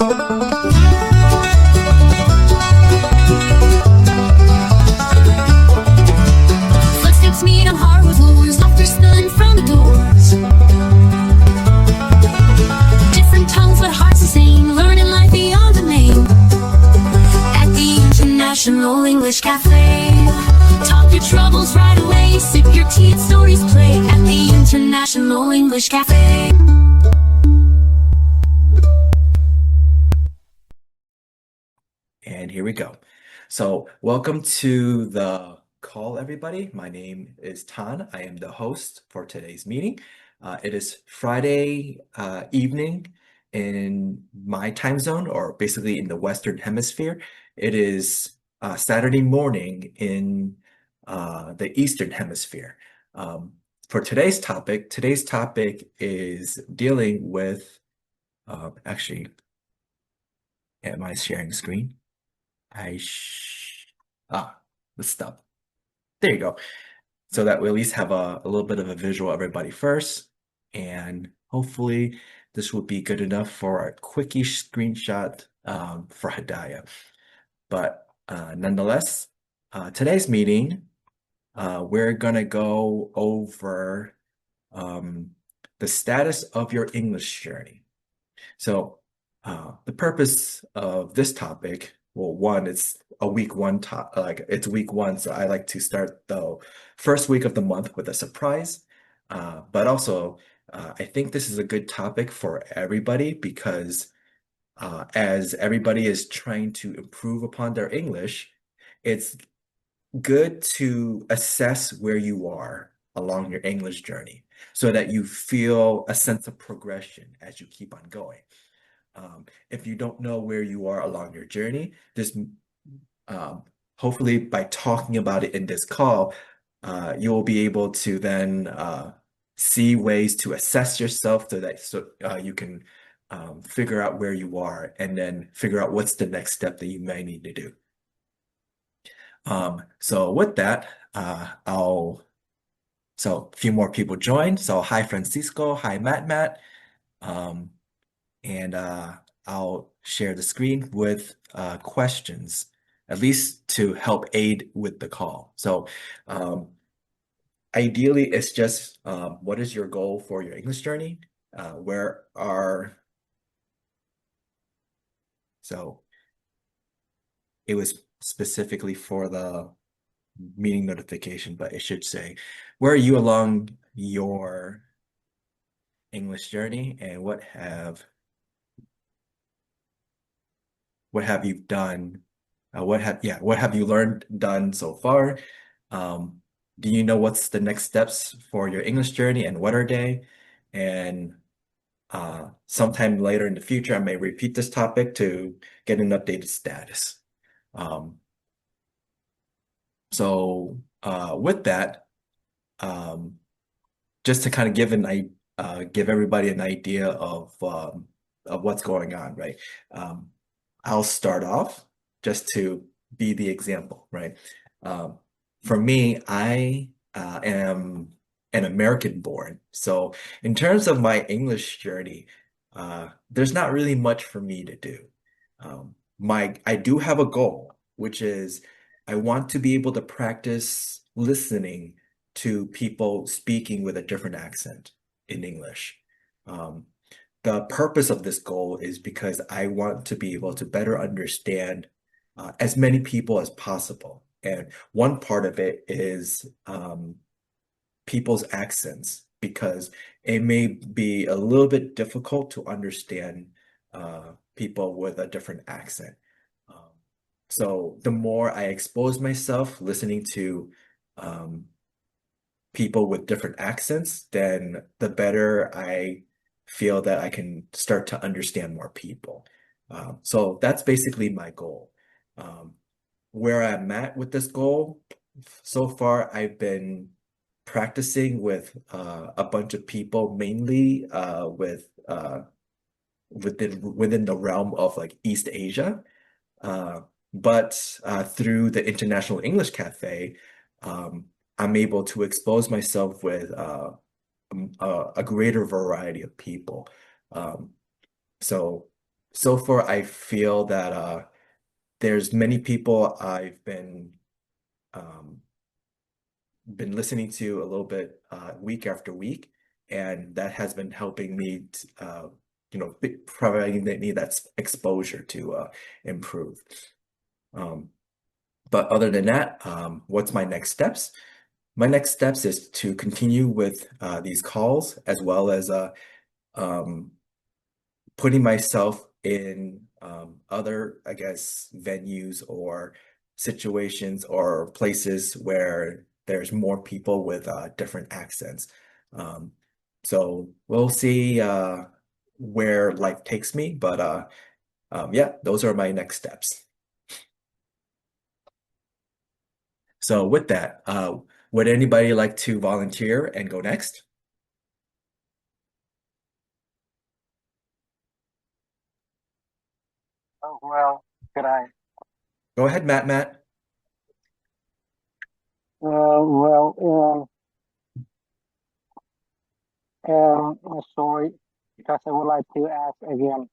Footsteps meet on hardwood floors, laughter spilling from the doors. Different tongues but hearts the same, learning life beyond the name. At the International English Cafe, talk your troubles right away, sip your tea and stories play. At the International English Cafe. And here we go. So welcome to the call, everybody. My name is Thanh. I am the host for today's meeting. It is Friday evening in my time zone, or basically in the Western Hemisphere. It is Saturday morning in the Eastern Hemisphere. For today's topic is dealing with, actually, am I sharing the screen? Let's stop. There you go. So that we at least have a little bit of a visual of everybody first. And hopefully this will be good enough for a quickie screenshot for Hidayah. But nonetheless, today's meeting, we're gonna go over the status of your English journey. So the purpose of this topic, well, one, it's a week one it's week one, so I like to start the first week of the month with a surprise. But also, I think this is a good topic for everybody because as everybody is trying to improve upon their English, it's good to assess where you are along your English journey so that you feel a sense of progression as you keep on going. If you don't know where you are along your journey, this hopefully by talking about it in this call, you'll be able to then see ways to assess yourself so that you can figure out where you are and then figure out what's the next step that you may need to do. So with that, so a few more people joined. So hi Francisco, hi Matt. And I'll share the screen with questions, at least to help aid with the call. So ideally, it's just what is your goal for your English journey? So it was specifically for the meeting notification, but it should say, where are you along your English journey and what have you done? What have you learned done so far? Do you know what's the next steps for your English journey and what are they? And sometime later in the future, I may repeat this topic to get an updated status. So with that, just to kind of give everybody an idea of what's going on, right? I'll start off just to be the example, right? For me, I am an American born. So in terms of my English journey, there's not really much for me to do. I do have a goal, which is I want to be able to practice listening to people speaking with a different accent in English. The purpose of this goal is because I want to be able to better understand as many people as possible. And one part of it is people's accents, because it may be a little bit difficult to understand people with a different accent. So the more I expose myself listening to people with different accents, then the better I feel that I can start to understand more people. So that's basically my goal. Where I'm at with this goal, so far I've been practicing with a bunch of people, mainly within the realm of like East Asia. But through the International English Cafe, I'm able to expose myself with a greater variety of people. So so far I feel that there's many people I've um, been listening to a little bit week after week, and that has been helping me, providing me that exposure to improve. Um, but other than that, what's my next steps? My next steps is to continue with these calls as well as um, putting myself in other, I guess, venues or situations or places where there's more people with different accents. Um, so we'll see where life takes me, but yeah, those are my next steps. So with that, would anybody like to volunteer and go next? Oh, well, could I? Go ahead, Matt. Well, sorry, because I would like to ask again.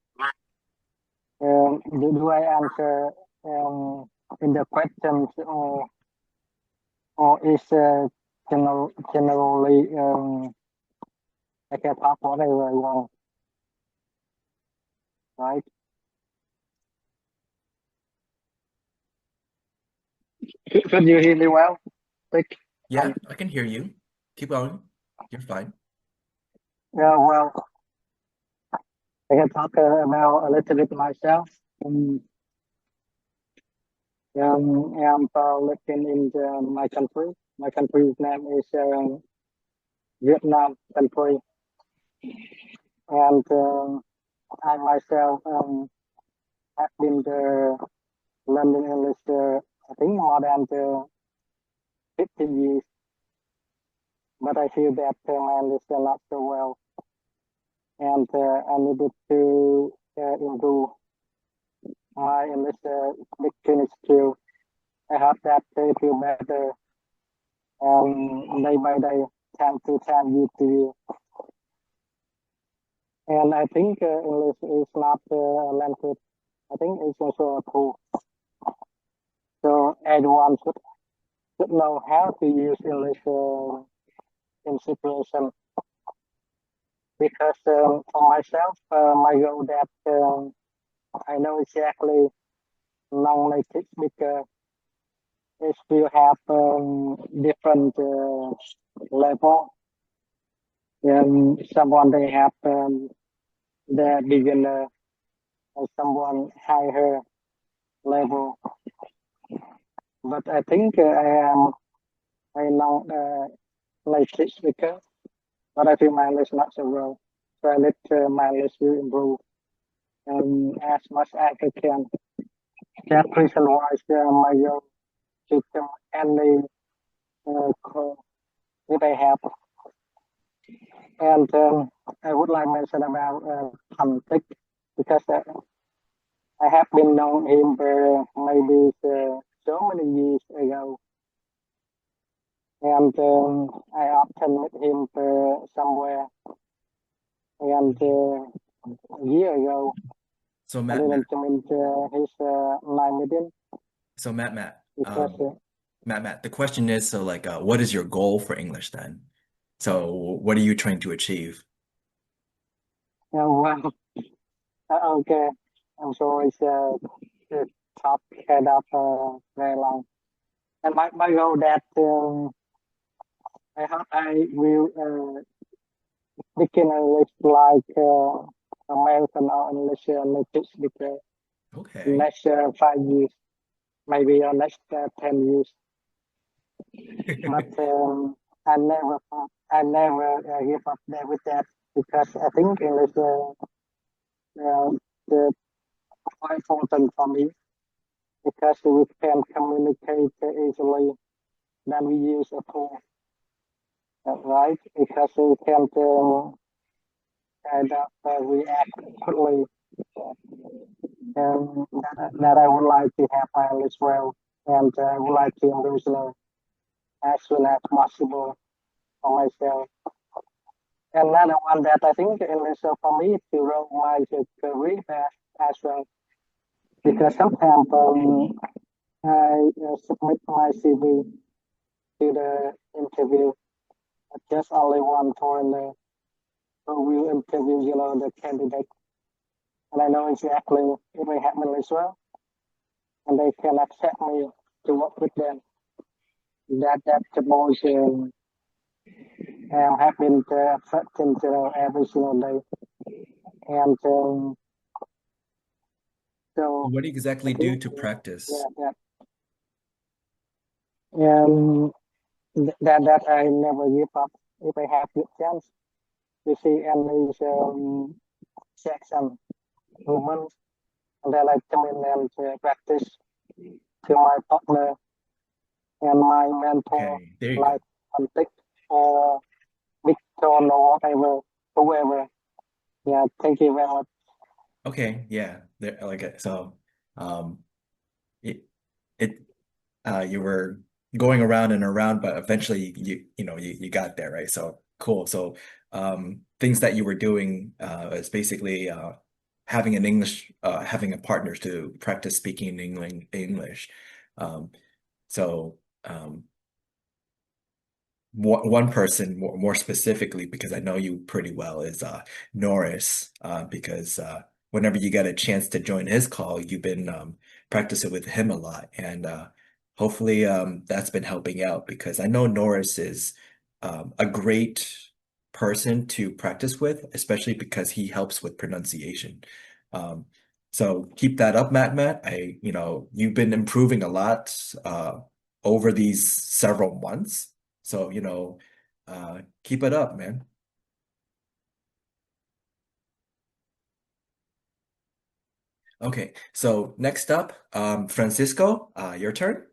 Do I answer in the questions, or is generally I can talk whatever I want, right? Could you hear me well? Like, Yeah, I can hear you. Keep going. You're fine. yeah, well, I can talk about a little bit myself. Um, I'm living in my country. My country's name is Vietnam country, and I myself have been learning English. I think more than 15 years, but I feel that my English is not so well, and I needed to improve my English speaking skill. I hope that it will better day by day, time to time, year to year. And I think English is not a language. I think it's also a tool. So everyone should know how to use English in situation. Because for myself, my goal that I know exactly non-native speaker is will have different level. Someone they have the beginner or someone higher level. But I think I know native speaker, but I think my English not so well. So I need my English to improve as much as I can. That reason why my goal to any call that I have. And I would like to mention about Thanh because I have been known him for maybe so many years ago. And I often met him for somewhere. And a year ago, So I Matt, didn't meet his line meeting so Matt, because Matt, the question is, so like, what is your goal for English then? So what are you trying to achieve? well, okay, I'm sorry, the top head up very long. And my goal that I hope I will begin English like American or English native speaker in Okay. next 5 years, maybe next 10 years. But I never give up there with that because I think English the quite important for me because we can communicate easily. Then we use a tool, right? Because we can kind of react quickly. That I would like to have as well, and I would like to improve as soon as possible for myself. Another one that I think is for me to grow my career path as well. Because sometimes I submit my CV to the interview, but just only one foreigner who will interview, the candidate. And I know exactly it may happen as well, and they can accept me to work with them. That promotion have been affecting, every single day. And so What do you I exactly do think, to practice? yeah, yeah. That I never give up if I have good chance to see any section movement, and then I come in and practice to my partner and my mentor, Okay, there you like go. Antic or Victor or whatever, whoever. Yeah, thank you very much. Okay, yeah. There, like so, um, it it you were going around and around, but eventually you got there, right? So cool. So things that you were doing is basically having a partner to practice speaking English. Um, so one person more specifically, because I know you pretty well, is Norris, because whenever you get a chance to join his call, you've been practicing with him a lot, and hopefully that's been helping out, because I know Norris is a great person to practice with, especially because he helps with pronunciation. Um, so keep that up, Matt. You've been improving a lot over these several months. So, keep it up, man. Okay, so next up, Francisco, your turn.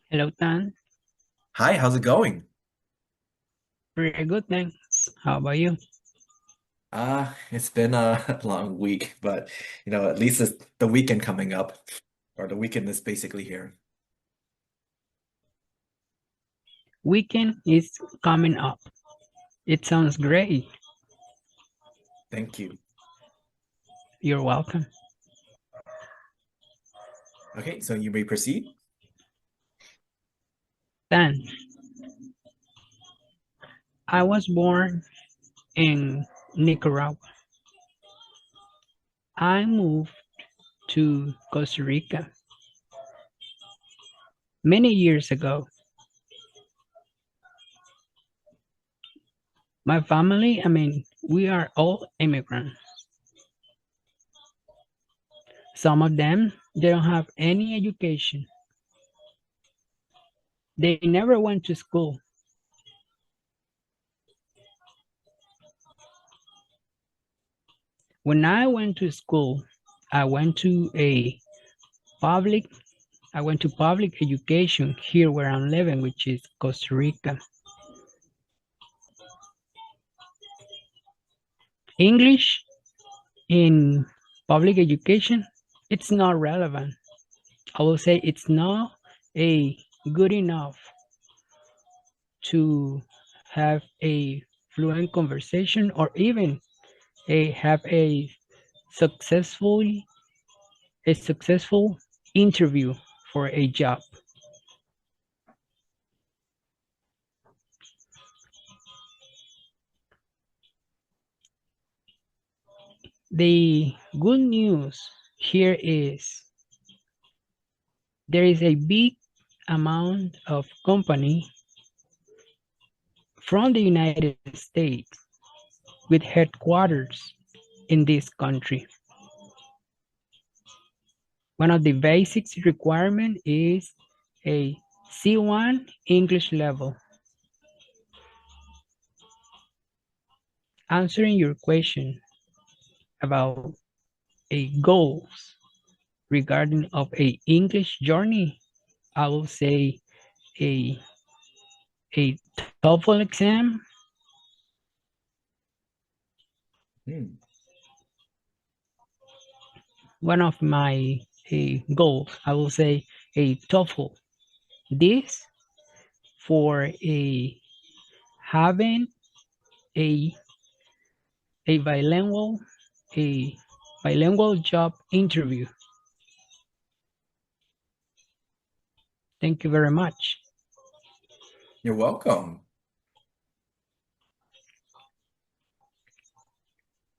Hello, Tan. Hi, how's it going? Pretty good, thanks. How about you? It's been a long week, but at least it's the weekend coming up, or the weekend is basically here. Weekend is coming up. It sounds great. Thank you. You're welcome. Okay, so you may proceed. Tan, I was born in Nicaragua. I moved to Costa Rica many years ago. My family, we are all immigrants. Some of them, they don't have any education. They never went to school. When I went to school, I went to a public I went to public education here where I'm living, which is Costa Rica. English in public education, it's not relevant. I will say it's not a good enough to have a fluent conversation or even have successful a successful interview for a job. The good news here is there is a big amount of company from the United States with headquarters in this country. One of the basics requirement is a C1 English level. Answering your question about a goals regarding of a English journey, I will say a a TOEFL exam. Hmm. One of my goals, I will say a TOEFL. This for a having a a bilingual job interview. Thank you very much. You're welcome.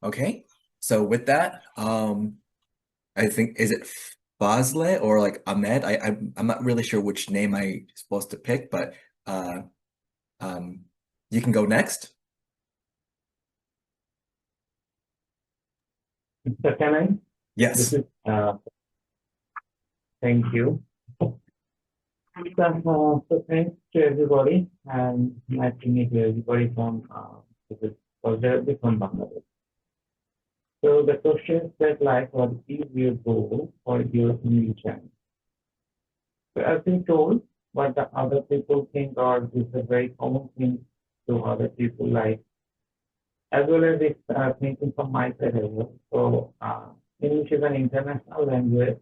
Okay, so with that, I think is it Fazle or like Ahmed? I'm not really sure which name I'm supposed to pick, but uh, you can go next. Mr. Thanh, this Yes. is thank you. So thanks to everybody, and nice to meet you, everybody from this is Fazle from Bangladesh. So the question said like, what is your goal for your English channel? So as been told, what the other people think or is a very common thing to other people, like as well as it's thinking from my side as well. So English is an international language.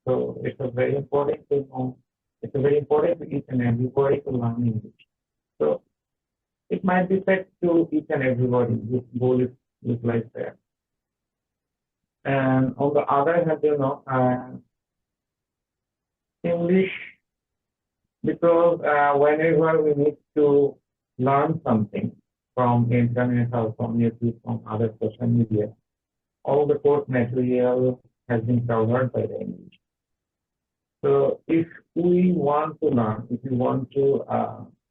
So it's a very important to know. It's a very important to each and everybody to learn English. So it might be said to each and everybody. This goal is like that. And on the other hand, English, because whenever we need to learn something from internet or from YouTube, from other social media, all the course material has been covered by the English. So if we want to learn, if we want to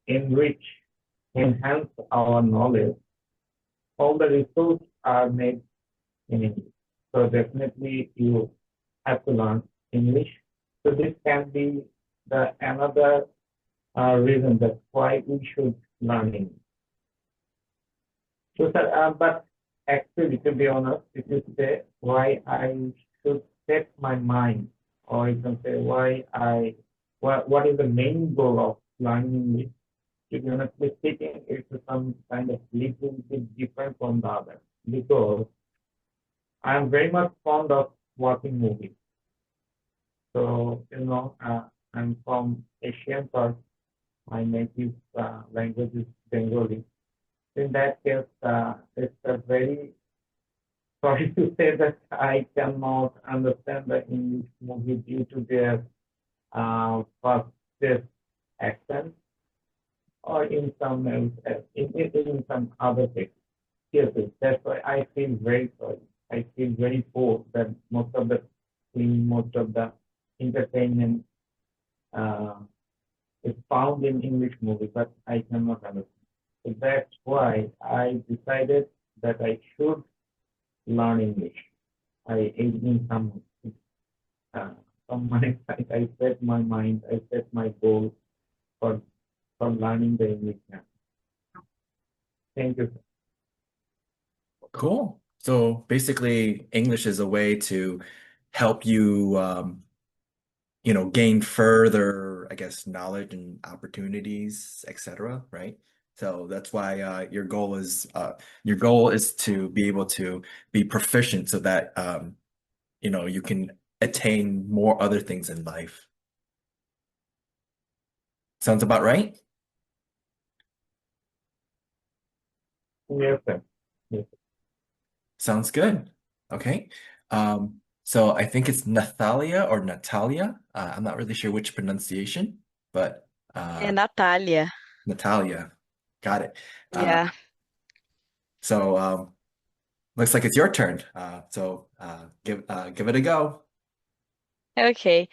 enrich, enhance our knowledge, all the resources are made in English. So definitely you have to learn English. So this can be the another reason that's why we should learn English. So, but actually, to be honest, if you say why I should set my mind, or you can say what is the main goal of learning English? To be honestly speaking, it's some kind of little bit different from the other because I'm very much fond of watching movies. So I'm from Asian part. My native language is Bengali. In that case, it's a very sorry to say that I cannot understand the English movie due to their first accent or in some else, in some other things. Yes, that's why I feel very sorry. I feel very poor that most of the most of the entertainment uh, is found in English movie, but I cannot understand. So that's why I decided that I should learn English. In some from my side, I set my mind, I set my goal for learning the English now. Thank you. Cool. So basically, English is a way to help you, gain further, I guess, knowledge and opportunities, etc. Right? So that's why your goal is to be able to be proficient so that you can attain more other things in life. Sounds about right? Yes, sir. Yes. Sounds good. Okay. So I think it's Nathalia or Natalia. I'm not really sure which pronunciation, but É Natália. Natalia. Got it. Yeah. So looks like it's your turn. So give it a go. Okay.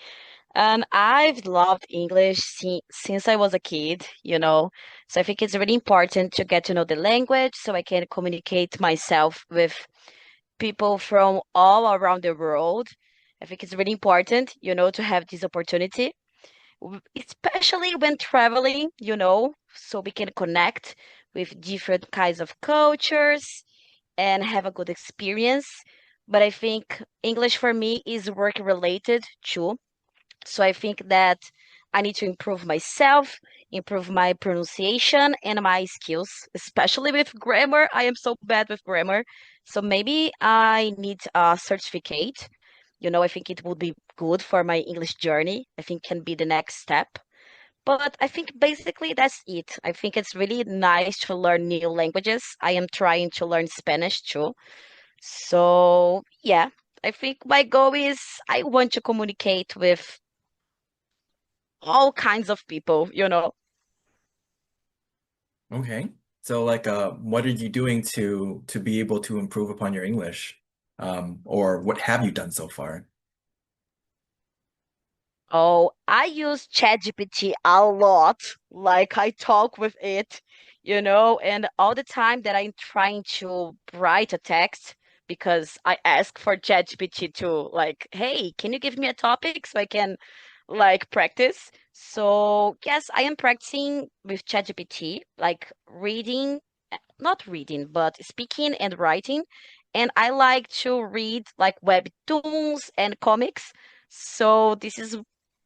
And I've loved English since I was a kid, you know. So I think it's really important to get to know the language so I can communicate myself with people from all around the world. I think it's really important, to have this opportunity, especially when traveling, so we can connect with different kinds of cultures and have a good experience. But I think English for me is work related too. So I think that I need to improve myself, improve my pronunciation and my skills, especially with grammar. I am so bad with grammar. So maybe I need a certificate. I think it would be good for my English journey. I think can be the next step. But I think basically that's it. I think it's really nice to learn new languages. I am trying to learn Spanish too. So, yeah, I think my goal is I want to communicate with all kinds of people, you know. Okay. So like what are you doing to be able to improve upon your English? Or what have you done so far? Oh, I use ChatGPT a lot. Like I talk with it, you know, and all the time that I'm trying to write a text because I ask for ChatGPT to like, hey, can you give me a topic so I can like practice? So, yes, I am practicing with ChatGPT, like reading, not reading, but speaking and writing. And I like to read like webtoons and comics. So this is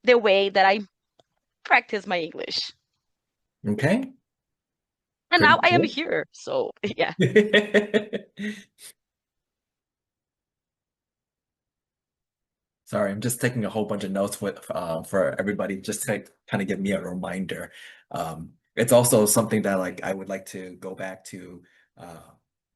the way that I practice my English. Okay. And Pretty now I am cool. here. So yeah. Sorry, I'm just taking a whole bunch of notes for everybody, just to kind of give me a reminder. It's also something that like I would like to go back to, uh,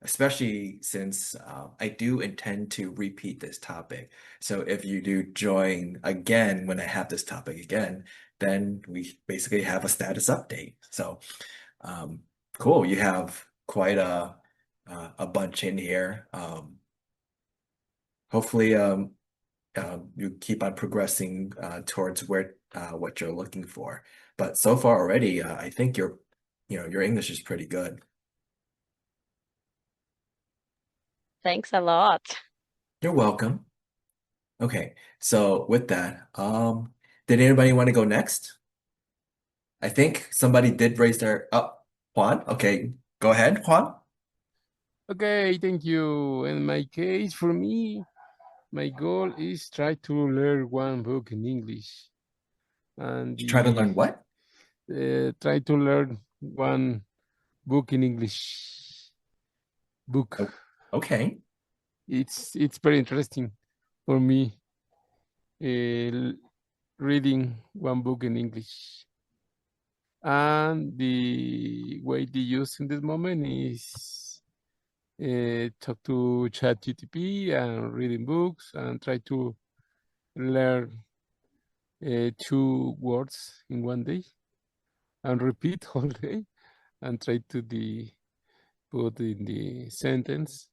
especially since I do intend to repeat this topic. So if you do join again when I have this topic again, then we basically have a status update. So cool, you have quite a bunch in here. Hopefully, you keep on progressing towards where what you're looking for. But so far already, I think your English is pretty good. Thanks a lot. You're welcome. Okay, so with that, did anybody want to go next? I think somebody did raise their up. Juan. Okay, go ahead, Juan. Okay, thank you. In my case, for me, my goal is try to learn one book in English, and You try to the learn what? try to learn one book in English book. Oh, okay. It's very interesting for me uh, reading one book in English. And the way they use in this moment is talk to ChatGPT and reading books and try to learn two words in one day and repeat all day and try to put in the sentence.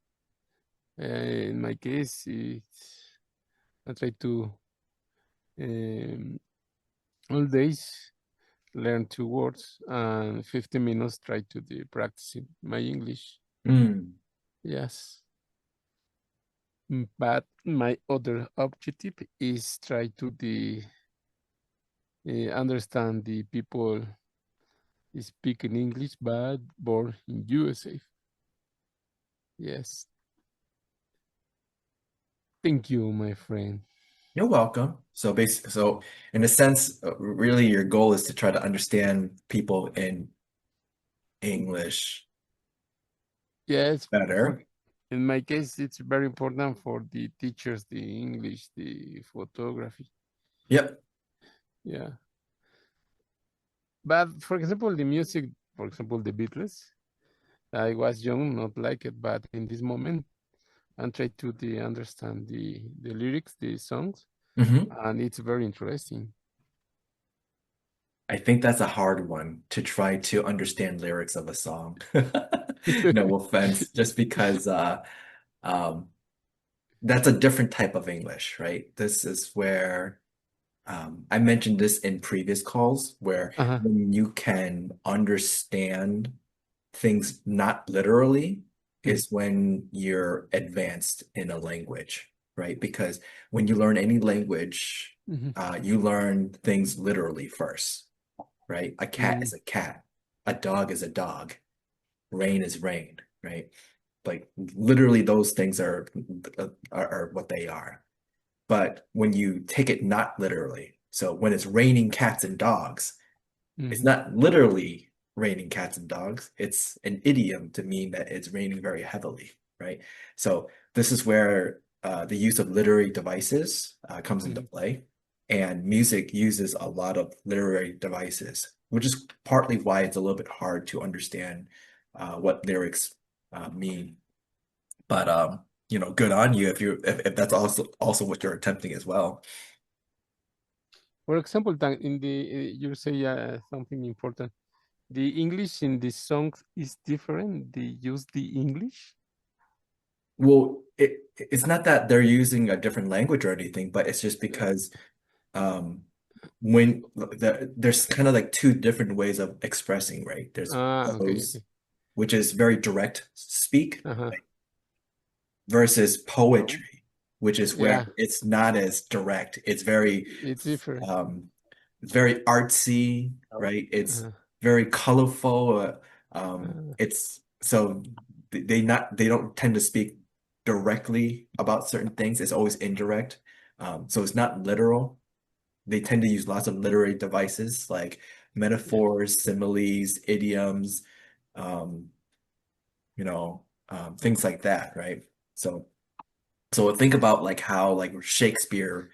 In my case, I try to um, all days learn two words and 50 minutes try to practicing my English. Mm, Yes. But my other objective is try to understand the people speaking English but born in USA. Yes. Thank you, my friend. you're welcome. So basically, so in a sense, really your goal is to try to understand people in English Yes, better. in my case, it's very important for the teachers, the English, the photography. Yep. Yeah. But for example, the music, for example, the Beatles, I was young, not like it, but in this moment, and try to understand the lyrics, the songs, Hmm. and it's very interesting. I think that's a hard one to try to understand lyrics of a song. No offense, just because um, that's a different type of English, right? This is where I mentioned this in previous calls, where Uh-huh. when you can understand things not literally Mhm, is when you're advanced in a language, right? Because when you learn any language, mhm, you learn things literally first, right? A cat mm, is a cat, a dog is a dog, rain is rain, right? Like literally those things are what they are. But when you take it not literally, so when it's raining cats and dogs, it's mhm, not literally raining cats and dogs. It's an idiom to mean that it's raining very heavily, right? So this is where the use of literary devices comes into mhm, play. and music uses a lot of literary devices, which is partly why it's a little bit hard to understand what lyrics mean. But good on you if that's also what you're attempting as well. For example, in the you say something important. The English in the songs is different. They use the English. Well, it's not that they're using a different language or anything, but it's just because when there's kind of like two different ways of expressing, right? There's Okay, prose, okay. which is very direct speak, Uh-huh. versus poetry, which is where Yeah, it's not as direct. It's it's different. very artsy, right? It's Uh-huh. very colorful. Uh, It's so they don't tend to speak directly about certain things. It's always indirect. So it's not literal. They tend to use lots of literary devices like yeah, metaphors, similes, idioms, um, things like that, right? So think about like how like Shakespeare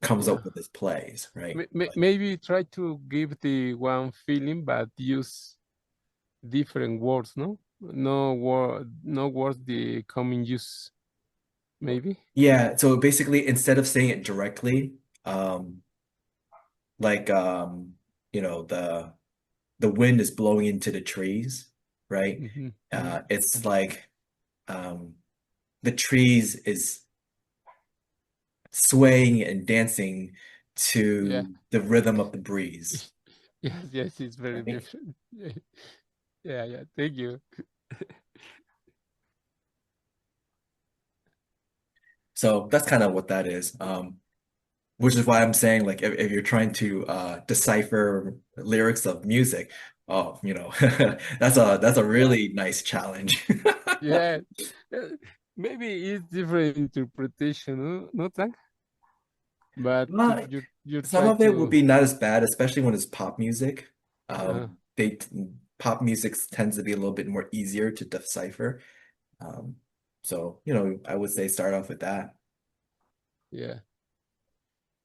comes yeah. up with his plays, right? Maybe try to give the one feeling, but use different words, no? No words the common use, maybe. Yeah, so basically instead of saying it directly, um, like the wind is blowing into the trees, right? Mm-hmm. Mm-hmm. It's like um the trees is swaying and dancing Yeah. to the rhythm of the breeze, Yes, yes, it's very right? different. Yeah, yeah. Thank you. So that's kind of what that is. Which is why I'm saying like if you're trying to decipher lyrics of music, oh, that's a Yeah, really nice challenge. yeah. Uh, Maybe it's different interpretation, no, no, Tank? But Uh, you some try of it would to be not as bad, especially when it's pop music. uh, They pop music tends to be a little bit more easier to decipher. Um, so I would say start off with that. yeah,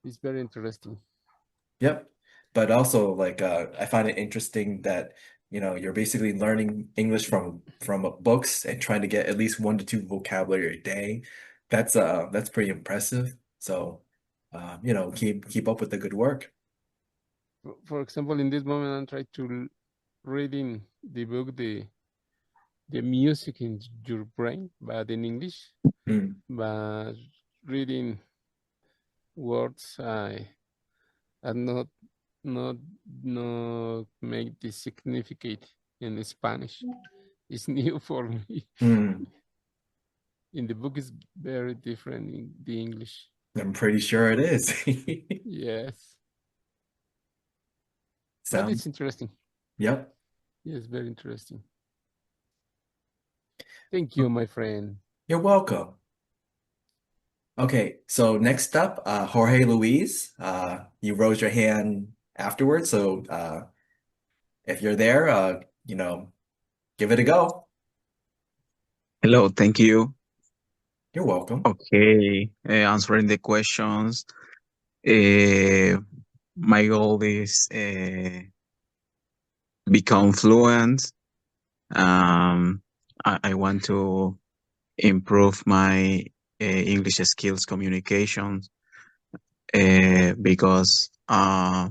it's very interesting. Yep. But also like I find it interesting that you're basically learning English from books and trying to get at least 1 to 2 vocabulary a day. That's pretty impressive. So keep up with the good work. For example, in this moment, I'm trying to reading the book, the music in your brain, but in English. Mm, But reading words, I not not make the significant in Spanish. It's new for me. mm. In the book is very different in the English. I'm pretty sure it is. Yes, but it's Sounds. interesting. Yep. Yes, very interesting. Thank you, my friend. You're welcome. Okay, so next up, Jorge Luis. You rose your hand afterwards, so if you're there, give it a go. Hello, thank you. You're welcome. Okay, answering the questions. Uh, my goal is become fluent. I want to improve my English skills, communications, because I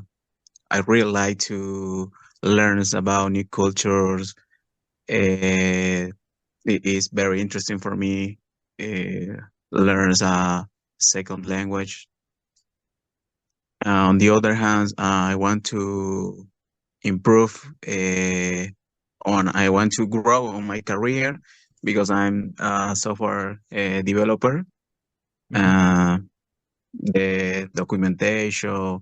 really like to learn about new cultures. It is very interesting for me. Learn a second language. On the other hand, I want to improve I want to grow on my career because I'm a software developer. Mhm. Uh, the documentation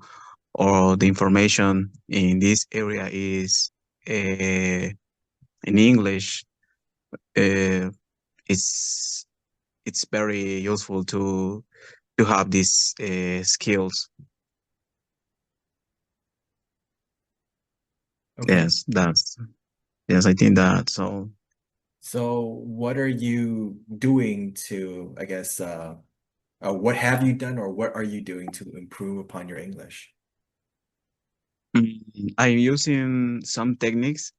or the information in this area is in English. Uh, it's it's very useful to have these skills. Okay. Yes, that's yes. I think that so. So what are you doing to, I guess, what have you done or what are you doing to improve upon your English? I'm using some techniques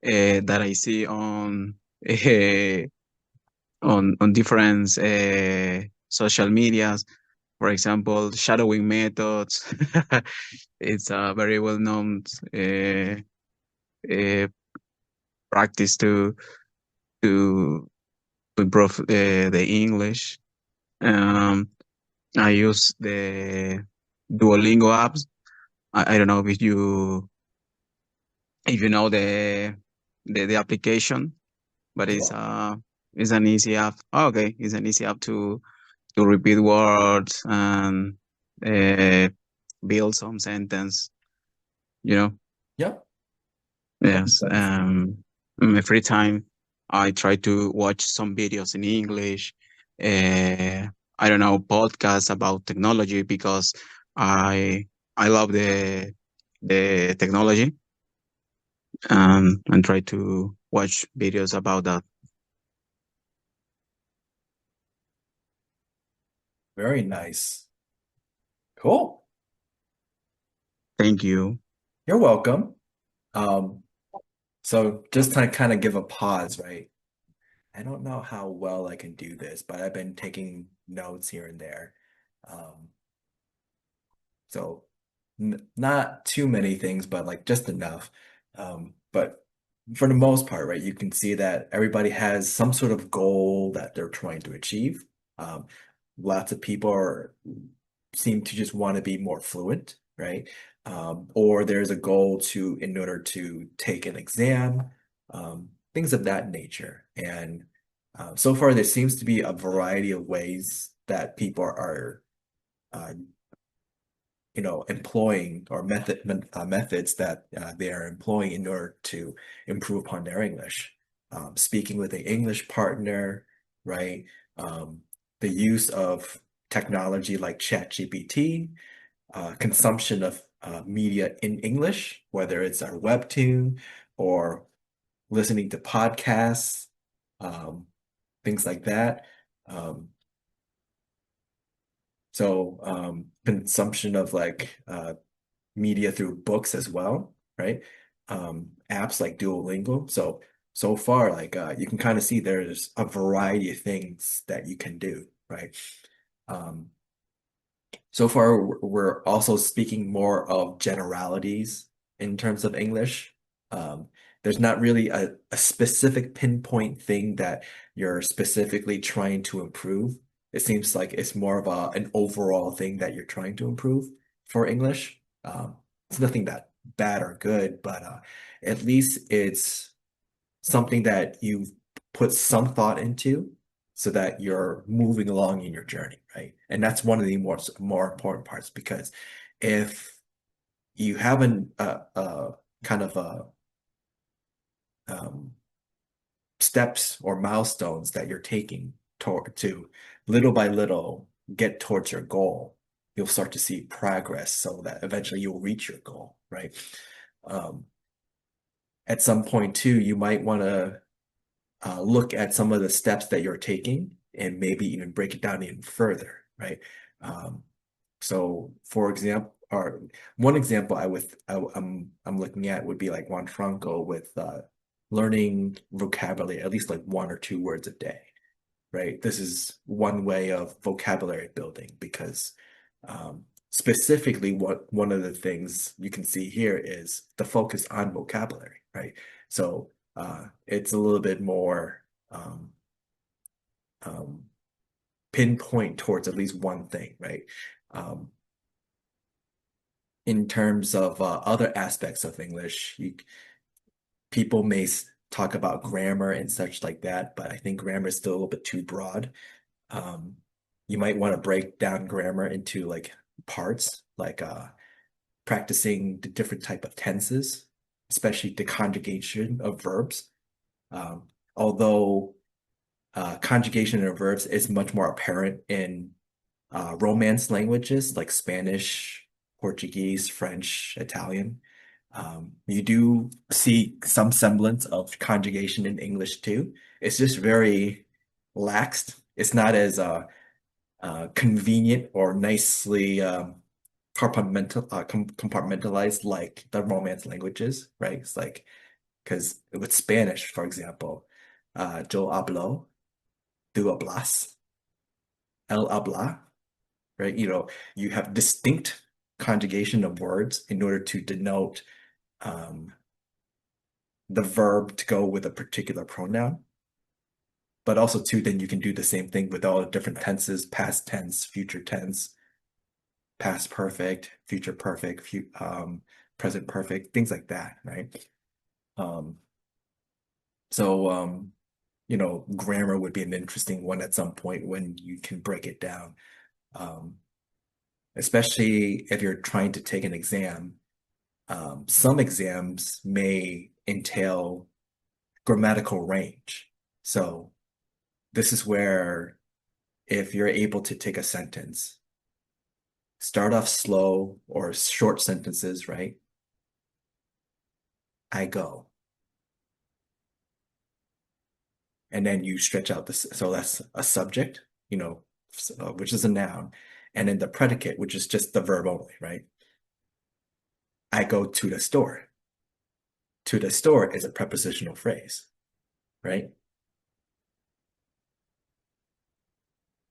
that I see on different social medias. For example, shadowing methods. It's a very well known uh, practice to improve the English. Um, I use the Duolingo apps. I don't know if you know the application, but it's an easy app. Oh, okay, it's an easy app to repeat words and uh, build some sentence. You know. Yep. Yes. Sense. In my free time, I try to watch some videos in English. I don't know, podcasts about technology because I I love the technology, and try to watch videos about that. Very nice. Cool. Thank you. You're welcome. So just to kind of give a pause, right? I don't know how well I can do this, but I've been taking notes here and there. Um, so n not too many things, but like just enough. But for the most part, right, you can see that everybody has some sort of goal that they're trying to achieve. Um, Lots of people seem to just want to be more fluent, right? Or there's a goal in order to take an exam, things of that nature. And so far, there seems to be a variety of ways that people are uh, employing or methods that they are employing in order to improve upon their English. Speaking with an English partner, right? The use of technology like ChatGPT, consumption of media in English, whether it's our webtoon or listening to podcasts, um, things like that. Um, Consumption of like media through books as well, right? Apps like Duolingo. So far, like you can kind of see there's a variety of things that you can do, right? Um, so far, we're also speaking more of generalities in terms of English. Um, there's not really a specific pinpoint thing that you're specifically trying to improve. It seems like it's more of an overall thing that you're trying to improve for English. It's nothing that bad or good, but at least it's something that you've put some thought into so that you're moving along in your journey, right? And that's one of the more important parts because if you haven't kind of um, steps or milestones that you're taking to little by little get towards your goal, you'll start to see progress so that eventually you'll reach your goal, right? Um, at some point too, you might want to look at some of the steps that you're taking and maybe even break it down even further, right? So for example, or one example I'm looking at would be like Juan Franco with learning vocabulary, at least like 1 or 2 words a day, right? This is one way of vocabulary building because specifically one of the things you can see here is the focus on vocabulary, right? So it's a little bit more um, pinpoint towards at least one thing, right? Um, in terms of other aspects of English, people may talk about grammar and such like that, but I think grammar is still a little bit too broad. Um, you might want to break down grammar into like parts, like practicing the different type of tenses, especially the conjugation of verbs. Although conjugation of verbs is much more apparent in Romance languages like Spanish, Portuguese, French, Italian. You do see some semblance of conjugation in English too. It's just very laxed. It's not as convenient or nicely compartmentalized like the Romance languages, right? It's like, because with Spanish, for example, yo hablo, tú hablas, él habla, right? You have distinct conjugation of words in order to denote the verb to go with a particular pronoun. But also too, then you can do the same thing with all the different tenses: past tense, future tense, past perfect, future perfect, present perfect, things like that, right? So grammar would be an interesting one at some point when you can break it down. Especially if you're trying to take an exam. Some exams may entail grammatical range. So this is where, if you're able to take a sentence, start off slow or short sentences, right? I go. And then you stretch out this. So that's a subject, which is a noun. And then the predicate, which is just the verb only, right? I go to the store. To the store is a prepositional phrase, right?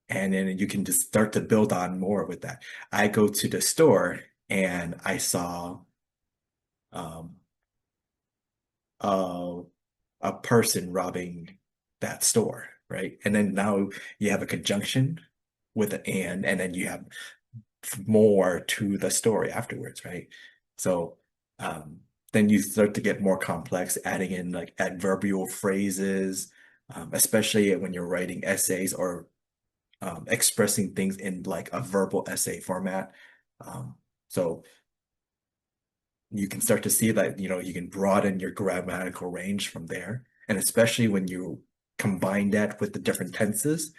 And then you can just start to build on more with that. I go to the store and I saw a person robbing that store, right? And then now you have a conjunction with an and then you have more to the story afterwards, right? So then you start to get more complex, adding in like adverbial phrases, especially when you're writing essays or expressing things in like a verbal essay format. So you can start to see that, you can broaden your grammatical range from there. And especially when you combine that with the different tenses.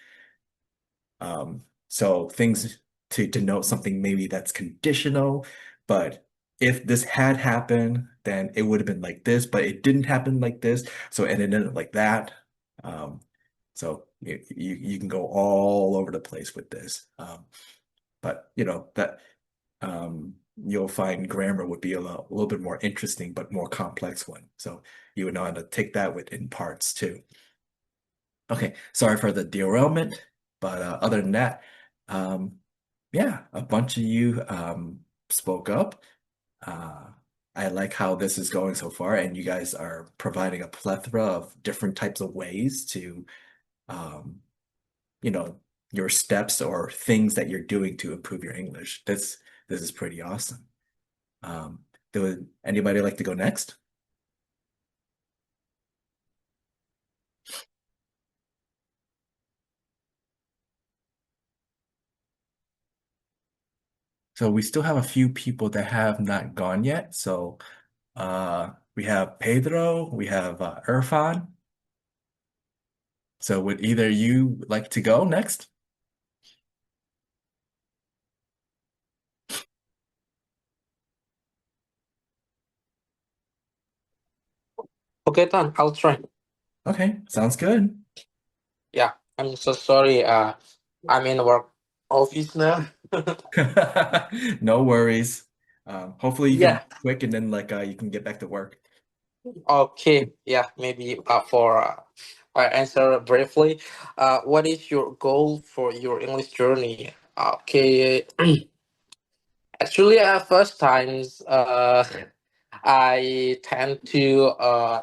So things to denote something maybe that's conditional, but if this had happened, then it would have been like this, but it didn't happen like this, so it ended up like that. So you can go all over the place with this. But that you'll find grammar would be a little bit more interesting, but more complex one. So you would know how to take that in parts too. Okay, sorry for the derailment, but other than that, yeah, a bunch of you spoke up. I like how this is going so far, and you guys are providing a plethora of different types of ways to, you know, your steps or things that you're doing to improve your English. This is pretty awesome. Would anybody like to go next? So we still have a few people that have not gone yet. So we have Pedro, we have Irfan. So would either you like to go next? Okay, Tan, I'll try. Okay, sounds good. Yeah, I'm so sorry. I'm in work office now. No worries. Hopefully you can Yeah. be quick and then you can get back to work. Okay. Yeah. Maybe for I answer briefly. What is your goal for your English journey? Okay. Actually, first times I tend to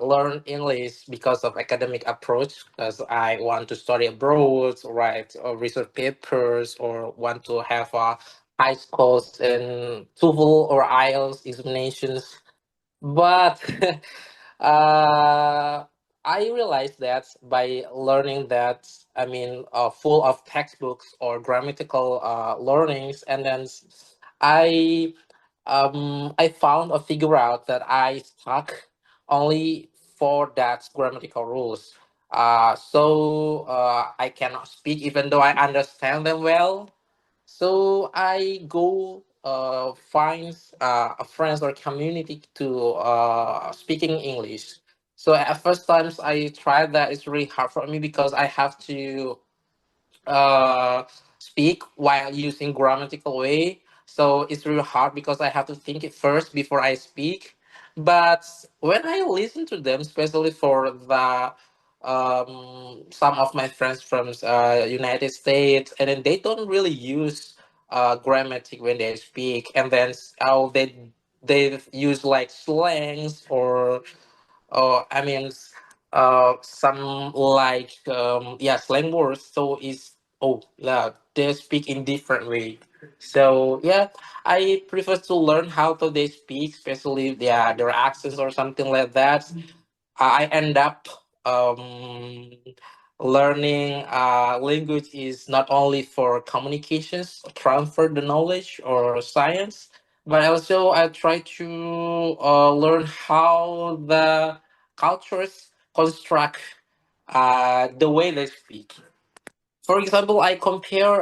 learn English because of academic approach, because I want to study abroad, write research papers, or want to have high scores in TOEFL or IELTS examinations. But uh, I realized that by learning that, full of textbooks or grammatical learnings, and then I I found or figure out that I stuck only for that grammatical rules. So I cannot speak even though I understand them well. So I go find a friends or community to speaking English. So at first times I tried that, it's really hard for me because I have to uh, speak while using grammatical way. So it's really hard because I have to think it first before I speak. But when I listen to them, especially for the some of my friends from United States, and then they don't really use grammatic when they speak, and then they use like slangs or I mean some like yeah, slang words. So it's, oh yeah, they speak in different way. So yeah, I prefer to learn how to they speak, especially their accents or something like that. I end up learning language is not only for communications, transfer the knowledge or science, but also I try to learn how the cultures construct the way they speak. For example, I compare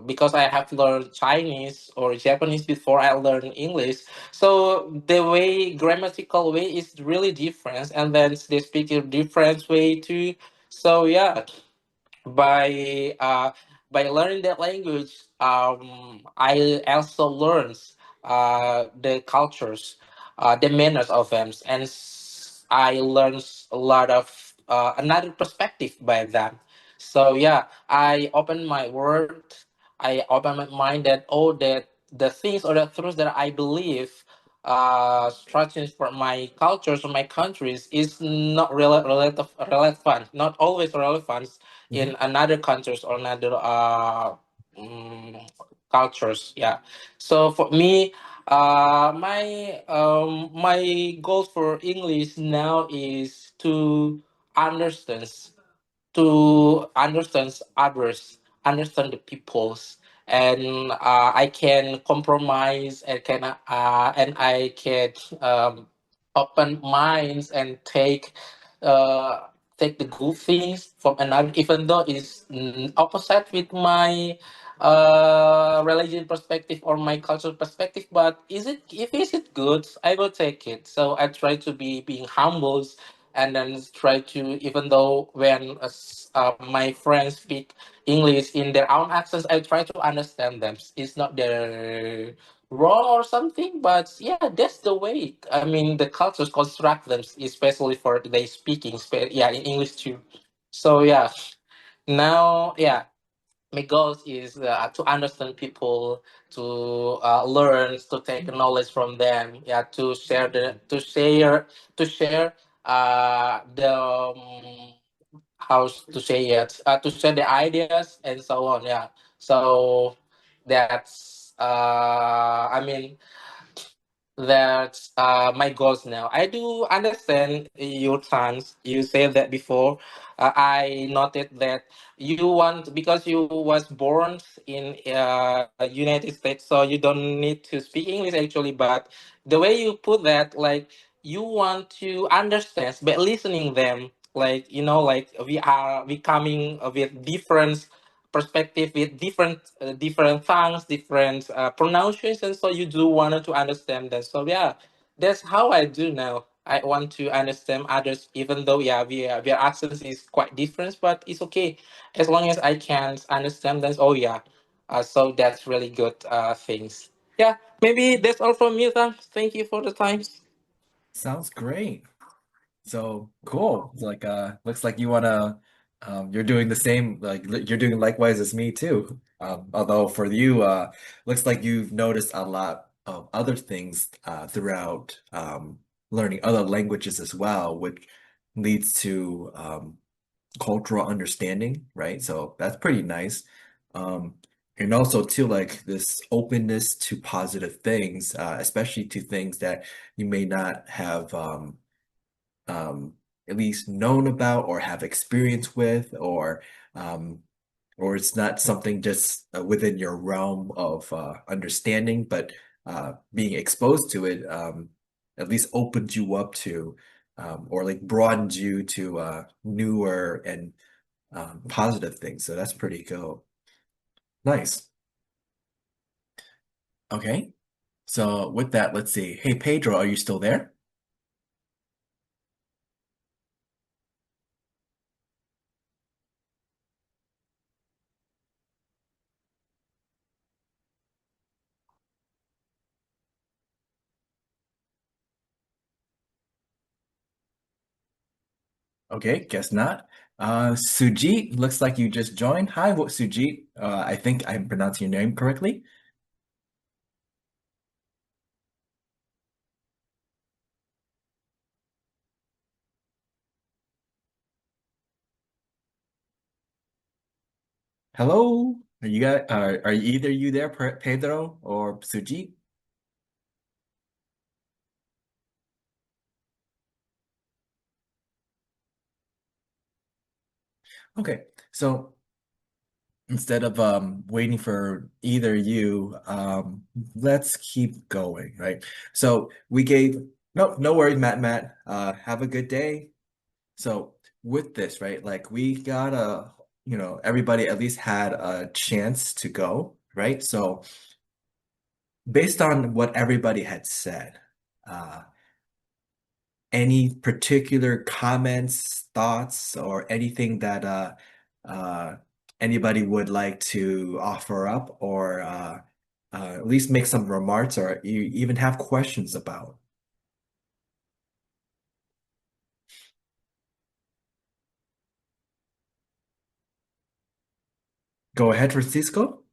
because I have learned Chinese or Japanese before I learned English. So the way grammatical way is really different, and then they speak a different way too. So yeah, by uh, by learning that language, I also learned the cultures, the manners of them, and I learned a lot of another perspective by them. So yeah, I open my world, I open my mind that all that the things or the truths that I believe structures for my cultures or my countries is not relevant, not always relevant Mhm. in another countries or another mm, cultures. Yeah. So for me, my goal for English now is understand others, understand the peoples, and I can compromise and I can um, open minds and uh, take the good things from another, even though it's opposite with my religion perspective or my cultural perspective. But is it good? I will take it. So I try to be being humble and then try to, even though when my friends speak English in their own accents, I try to understand them. It's not their wrong or something, but yeah, that's the way. I mean, the cultures construct them, especially for they speaking, yeah, in English too. So yeah, now yeah, my goal is to understand people, to learn, to take knowledge from them, yeah, to share the how to say it, to share the ideas and so on. Yeah, so that's I mean that's my goals now. I do understand your plans. You said that before. I noted that you want, because you was born in United States, so you don't need to speak English actually. But the way you put that, like you want to understand, but listening them, like like we coming with different perspective, with different tongues, different pronunciations. So you do want to understand that. So yeah, that's how I do now. I want to understand others, even though yeah, their accents is quite different, but it's okay as long as I can understand them. Oh yeah, so that's really good things. Yeah, maybe that's all from me. Thank you for the time. Sounds great. So cool. It's like looks like you wanna you're doing the same, like you're doing likewise as me too. Although for you looks like you've noticed a lot of other things throughout learning other languages as well, which leads to cultural understanding, right? So that's pretty nice. Um and also too, like this openness to positive things, especially to things that you may not have um, at least known about or have experience with, um, or it's not something just within your realm of understanding, but being exposed to it at least opens you up to, or like broadens you to newer and positive things. So that's pretty cool. Nice. Okay. So with that, let's see. Hey, Pedro, are you still there? Okay, guess not. Sujit, looks like you just joined. Hi, Sujit. I think I'm pronouncing your name correctly. Hello? Are either you there, Pedro or Sujit? Okay, so instead of waiting for either you, let's keep going, right? So we gave no worries, Matt. Have a good day. So with this, right, like we gotta, everybody at least had a chance to go, right? So based on what everybody had said, uh, any particular comments, thoughts, or anything that uh, anybody would like to offer up or at least make some remarks or you even have questions about? Go ahead, Francisco.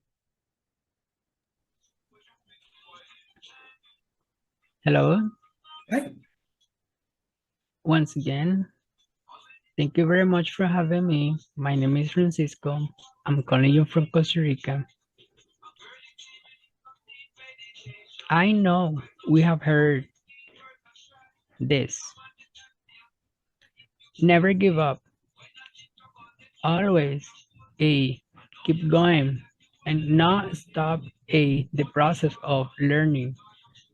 Hello, Hey. once again. Thank you very much for having me. My name is Francisco. I'm calling you from Costa Rica. I know we have heard this. Never give up. Always keep going and not stop the process of learning,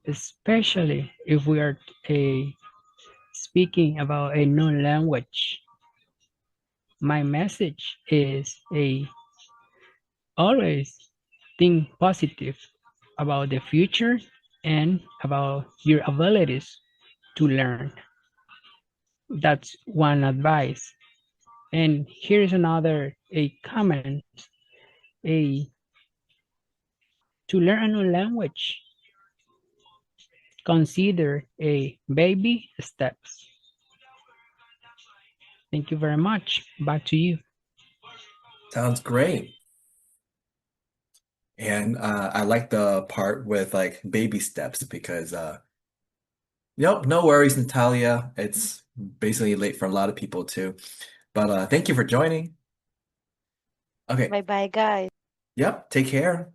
especially if we are speaking about a new language. My message is always think positive about the future and about your abilities to learn. That's one advice. And here's another a comment. A To learn a new language, consider a baby steps. Thank you very much. Back to you. Sounds great. And I like the part with like baby steps because nope, no worries, Natalia. It's basically late for a lot of people too. But thank you for joining. Okay. Bye bye, guys. Yep, take care.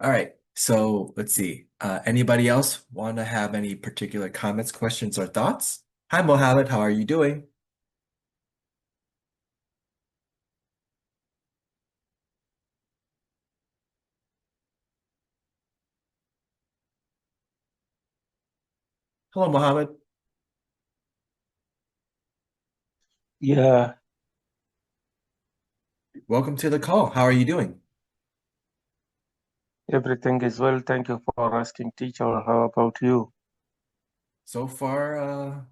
All right. So let's see. Anybody else want to have any particular comments, questions, or thoughts? Hi, Mohammed. How are you doing? Hello, Mohammed. Yeah, Welcome to the call. How are you doing? everything is well. Thank you for asking, teacher. How about you? So far,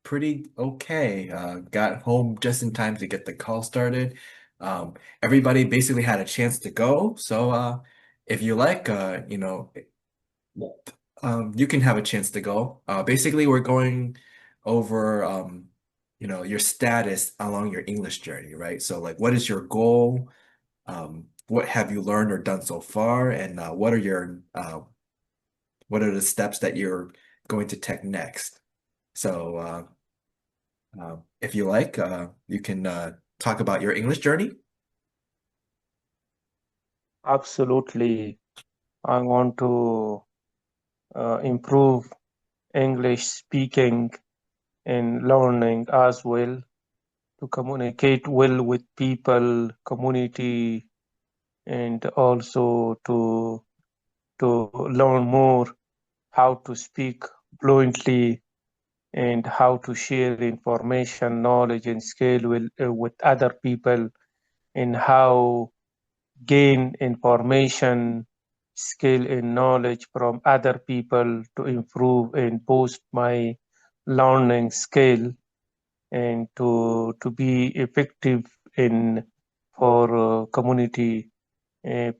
pretty okay. Got home just in time to get the call started. Everybody basically had a chance to go. So, if you like, you can have a chance to go. Basically, we're going over, your status along your English journey, right? So, like, what is your goal? What have you learned or done so far? And what are the steps that you're going to take next? So, if you like, you can talk about your English journey. Absolutely. I want to improve English speaking and learning as well, to communicate well with people, community, and also to learn more how to speak fluently and how to share information, knowledge, and skill with other people, and how gain information, skill, and knowledge from other people to improve and boost my learning skill, and to be effective in for community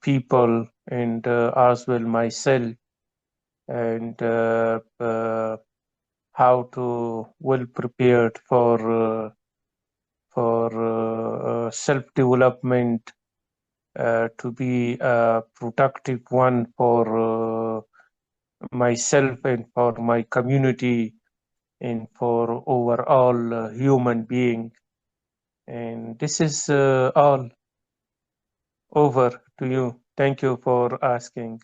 people, and as well myself, and how to well prepared for self-development to be a productive one for myself and for my community and for overall human being. And this is all over to you. Thank you for asking.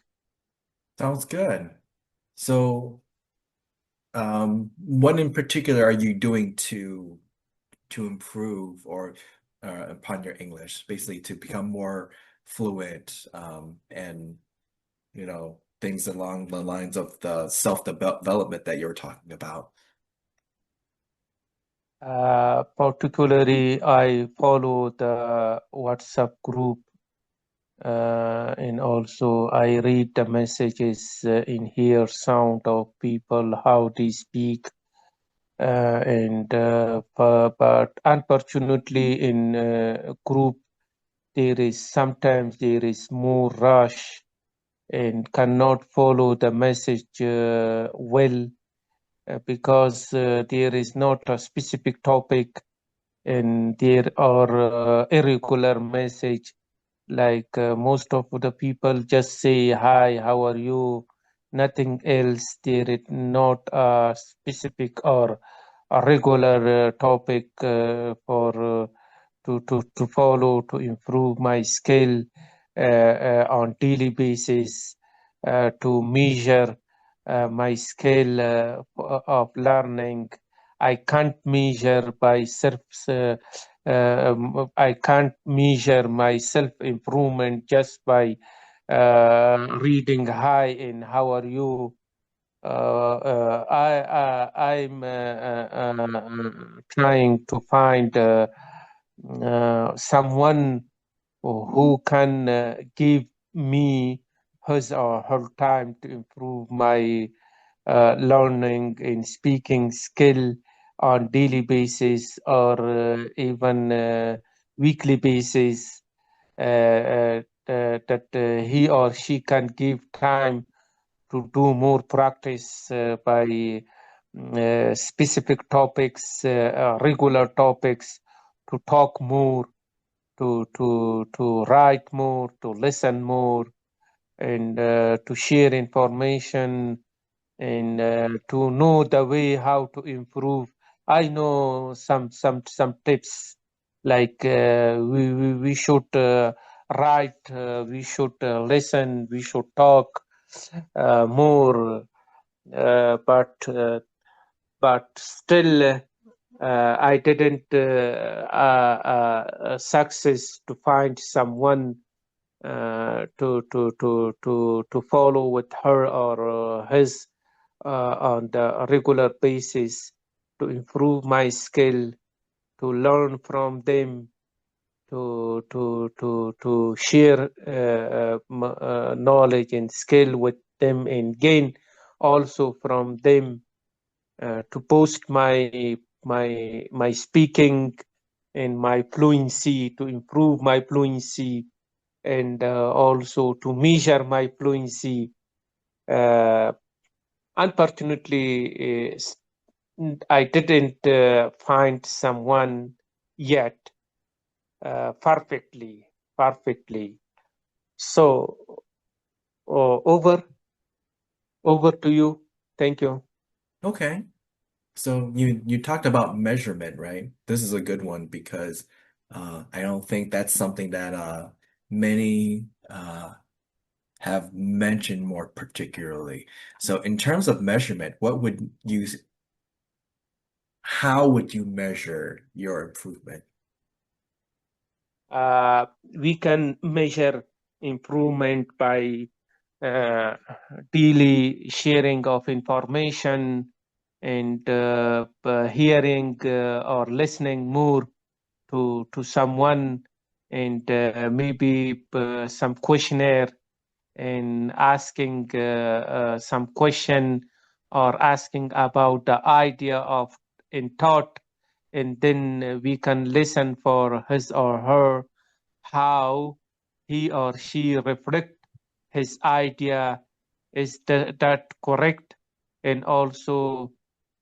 Sounds good. So, what in particular are you doing to improve or upon your English, basically to become more fluent, and things along the lines of the self-development that you're talking about? Particularly, I follow the WhatsApp group, and also I read the messages in here, sound of people, how they speak. But unfortunately, in group, sometimes there is more rush and cannot follow the message well because there is not a specific topic and there are irregular message like most of the people just say hi, how are you, nothing else. There is not a specific or a regular topic for to follow to improve my skill on daily basis, to measure my skill of learning. I can't measure by self. I can't measure my self improvement just by reading hi and how are you. I'm trying to find someone who can give me his or her time to improve my learning and speaking skill on daily basis or even weekly basis, that he or she can give time to do more practice by specific topics, regular topics, to talk more, to write more, to listen more, and to share information and to know the way how to improve. I know some tips like we should write, we should listen, we should talk more, but still I didn't success to find someone to follow with her or his on the regular basis, to improve my skill, to learn from them, to share knowledge and skill with them, and gain also from them, to boost my speaking and my fluency, to improve my fluency, and also to measure my fluency. Unfortunately, I didn't find someone yet perfectly. So over to you. Thank you. Okay. So you talked about measurement, right? This is a good one because I don't think that's something that many have mentioned more particularly. So in terms of measurement, how would you measure your improvement? We can measure improvement by uh, daily sharing of information and hearing or listening more to someone, and maybe some questionnaire, and asking some question or asking about the idea of in thought, and then we can listen for his or her how he or she reflect his idea, is that correct, and also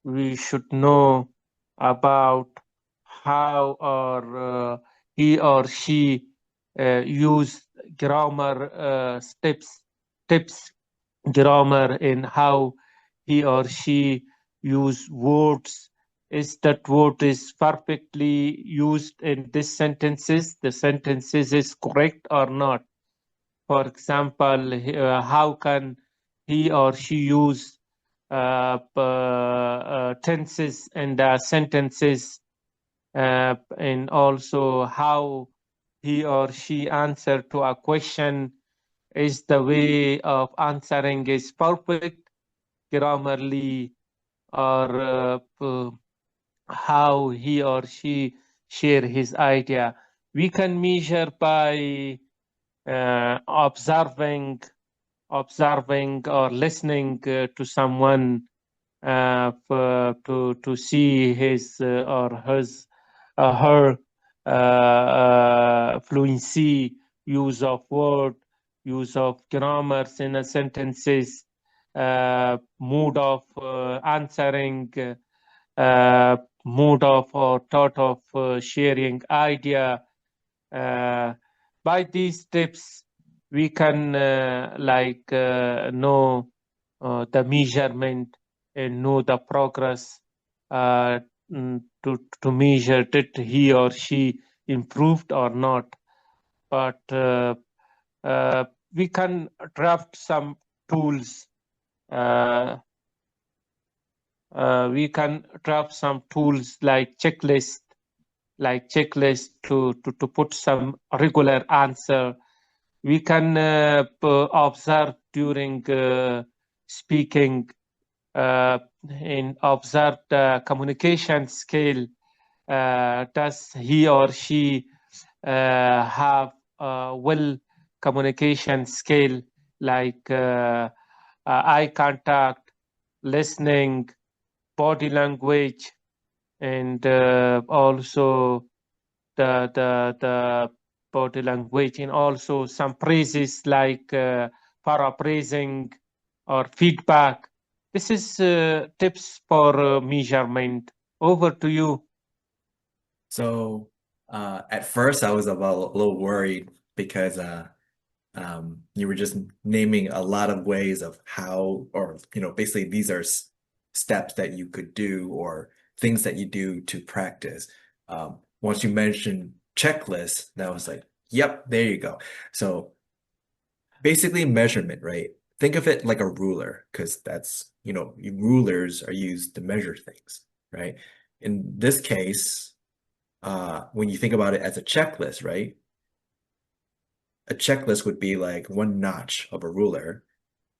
we should know about how or he or she use grammar tips grammar in how he or she use words. Is that word is perfectly used in this sentences? The sentences is correct or not? For example, how can he or she use tenses and sentences, and also how he or she answer to a question. Is the way of answering is perfect grammarly, or how he or she share his idea? We can measure by observing or listening to someone, to see his or her fluency, use of word, use of grammars in a sentences, mood of answering, mood of or thought of sharing idea. By these tips, we can know the measurement and know the progress, to measure did he or she improved or not. But we can draft some tools. We can draft some tools like checklist to put some regular answer. We can observe during speaking, and observe the communication skill. Does he or she have well communication skill, like eye contact, listening, body language, and also the body language, and also some phrases like paraphrasing or feedback. This is tips for measurement. Over to you. So at first I was a little worried because you were just naming a lot of ways of how, or basically these are steps that you could do or things that you do to practice. Once you mentioned checklists, that was like, yep, there you go. So basically measurement, right? Think of it like a ruler, because that's, rulers are used to measure things, right? In this case, when you think about it as a checklist, right? A checklist would be like one notch of a ruler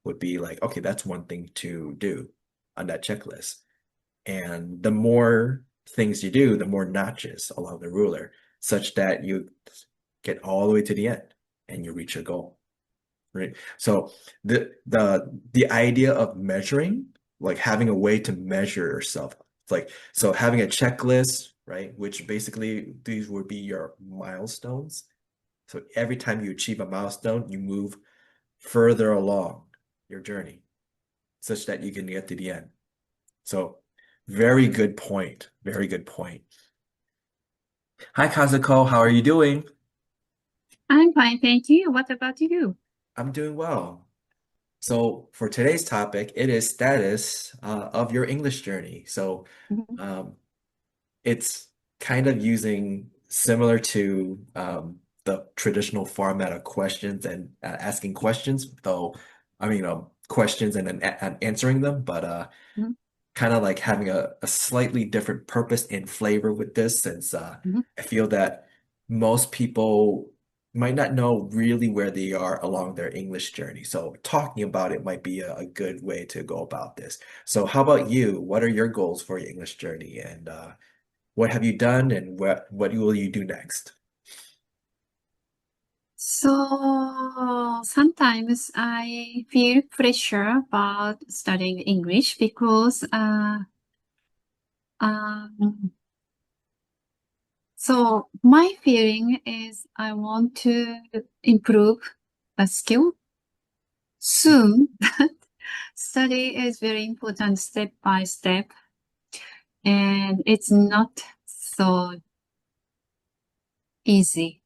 would be like, okay, that's one thing to do on that checklist. And the more things you do, the more notches along the ruler, such that you get all the way to the end and you reach your goal, right? So the idea of measuring, like having a way to measure yourself, like, so having a checklist, right? Which basically these would be your milestones. So every time you achieve a milestone, you move further along your journey such that you can get to the end. So very good point. Very good point. Hi, Kazuko. How are you doing? I'm fine, thank you. What about you? I'm doing well. So for today's topic, it is status of your English journey. So it's kind of using similar to the traditional format of questions and asking questions, though, I mean, questions and then and answering them, but kind of like having a slightly different purpose and flavor with this, since I feel that most people might not know really where they are along their English journey. So talking about it might be a good way to go about this. So how about you? What are your goals for your English journey, and what have you done, and what will you do next? So sometimes I feel pressure about studying English because so my feeling is I want to improve a skill soon. Study is very important step by step. and it's not so easy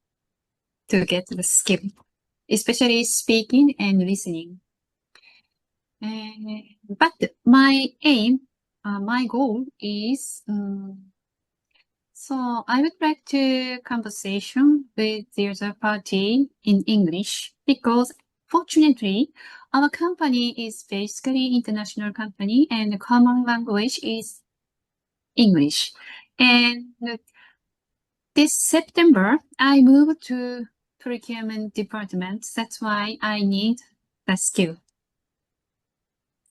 to get the skill, especially speaking and listening. But my aim, my goal is so I would like to conversation with the other party in English because fortunately our company is basically international company and the common language is English. And this September I moved to procurement department. That's why I need the skill.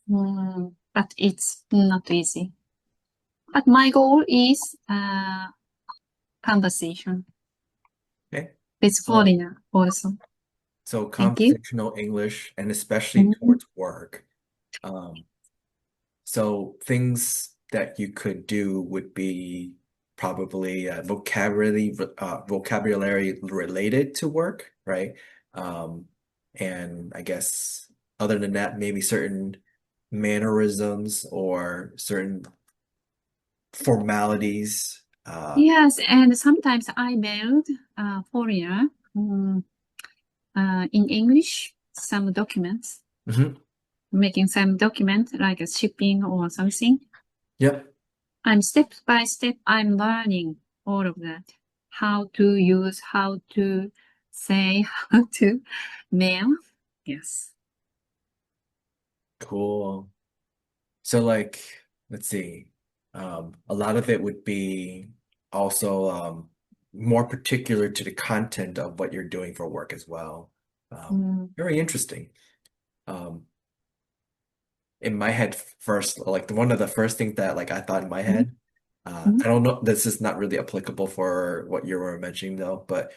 But it's not easy. But my goal is conversation Okay. with foreigner also. So Thank you. conversational English, and especially towards work. So things that you could do would be probably vocabulary related to work, right? And I guess other than that, maybe certain mannerisms or certain formalities. Yes, and sometimes I mailed foreigner in English some documents, making some document like a shipping or something. Yep. I'm step by step, I'm learning all of that. How to use, how to say, how to mail. Yes. Cool. So like, let's see. A lot of it would be also more particular to the content of what you're doing for work as well. Very interesting. In my head first, like one of the first things that like I thought in my head, I don't know, this is not really applicable for what you were mentioning though, but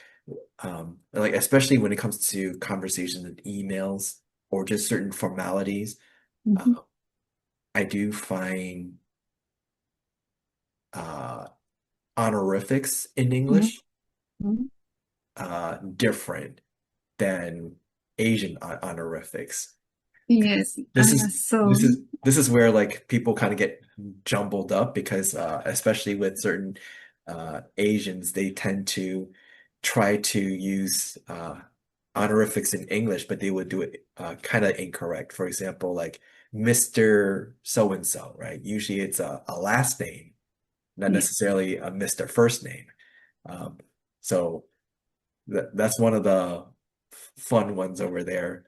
like especially when it comes to conversations and emails or just certain formalities, I do find honorifics in English different than Asian honorifics. Yes. This is where like people kind of get jumbled up because especially with certain Asians, they tend to try to use honorifics in English, but they would do it kind of incorrect. For example, like Mr. So-and-so, right? Usually it's a last name, not necessarily a Mr. first name. So that's one of the fun ones over there.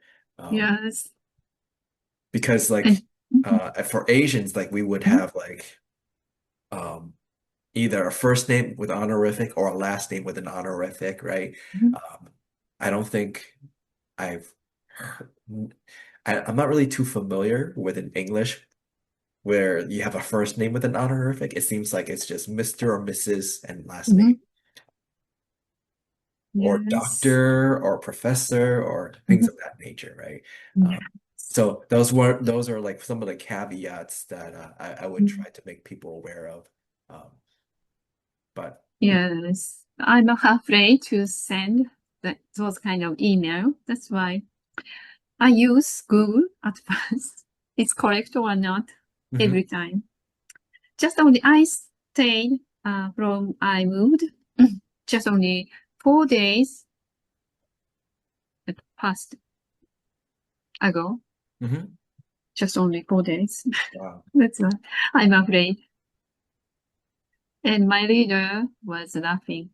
Yes. Because like for Asians, like we would have like either a first name with honorific or a last name with an honorific, right? I don't think I've heard, I'm not really too familiar with an English where you have a first name with an honorific. It seems like it's just Mr. or Mrs. and last name. Or doctor or professor or things of that nature, right? So those are like some of the caveats that I would try to make people aware of. But yes, I'm afraid to send those kind of email. That's why I use Google at first. It's correct or not every time. Just only I stayed from I moved just only 4 days passed ago. Just only 4 days. Wow. That's why I'm afraid. And my leader was laughing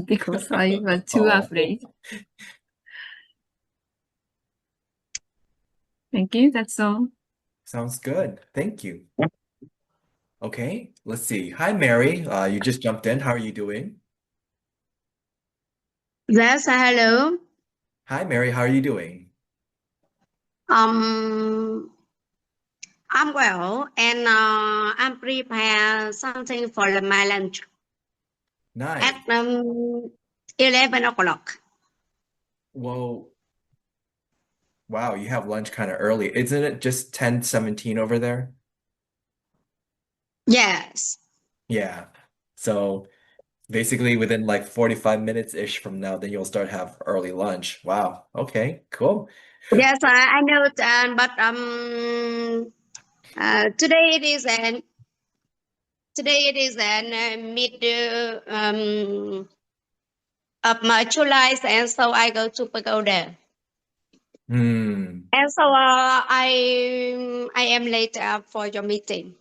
because I was too afraid. Thank you. That's all. Sounds good. Thank you. Okay, let's see. Hi, Mary. You just jumped in. How are you doing? Yes, hello. Hi, Mary. How are you doing? I'm well, and I'm prepare something for my lunch Nice. at 11 o'clock. Well, wow, you have lunch kind of early. Isn't it just 10:17 over there? Yes. Yeah. So basically within like 45 minutes-ish from now, then you'll start have early lunch. Wow. Okay, cool. Yes, I know, but today it is Today it is mid of my July, and so I go to Pagoda. Hmm. And so I am late for your meeting.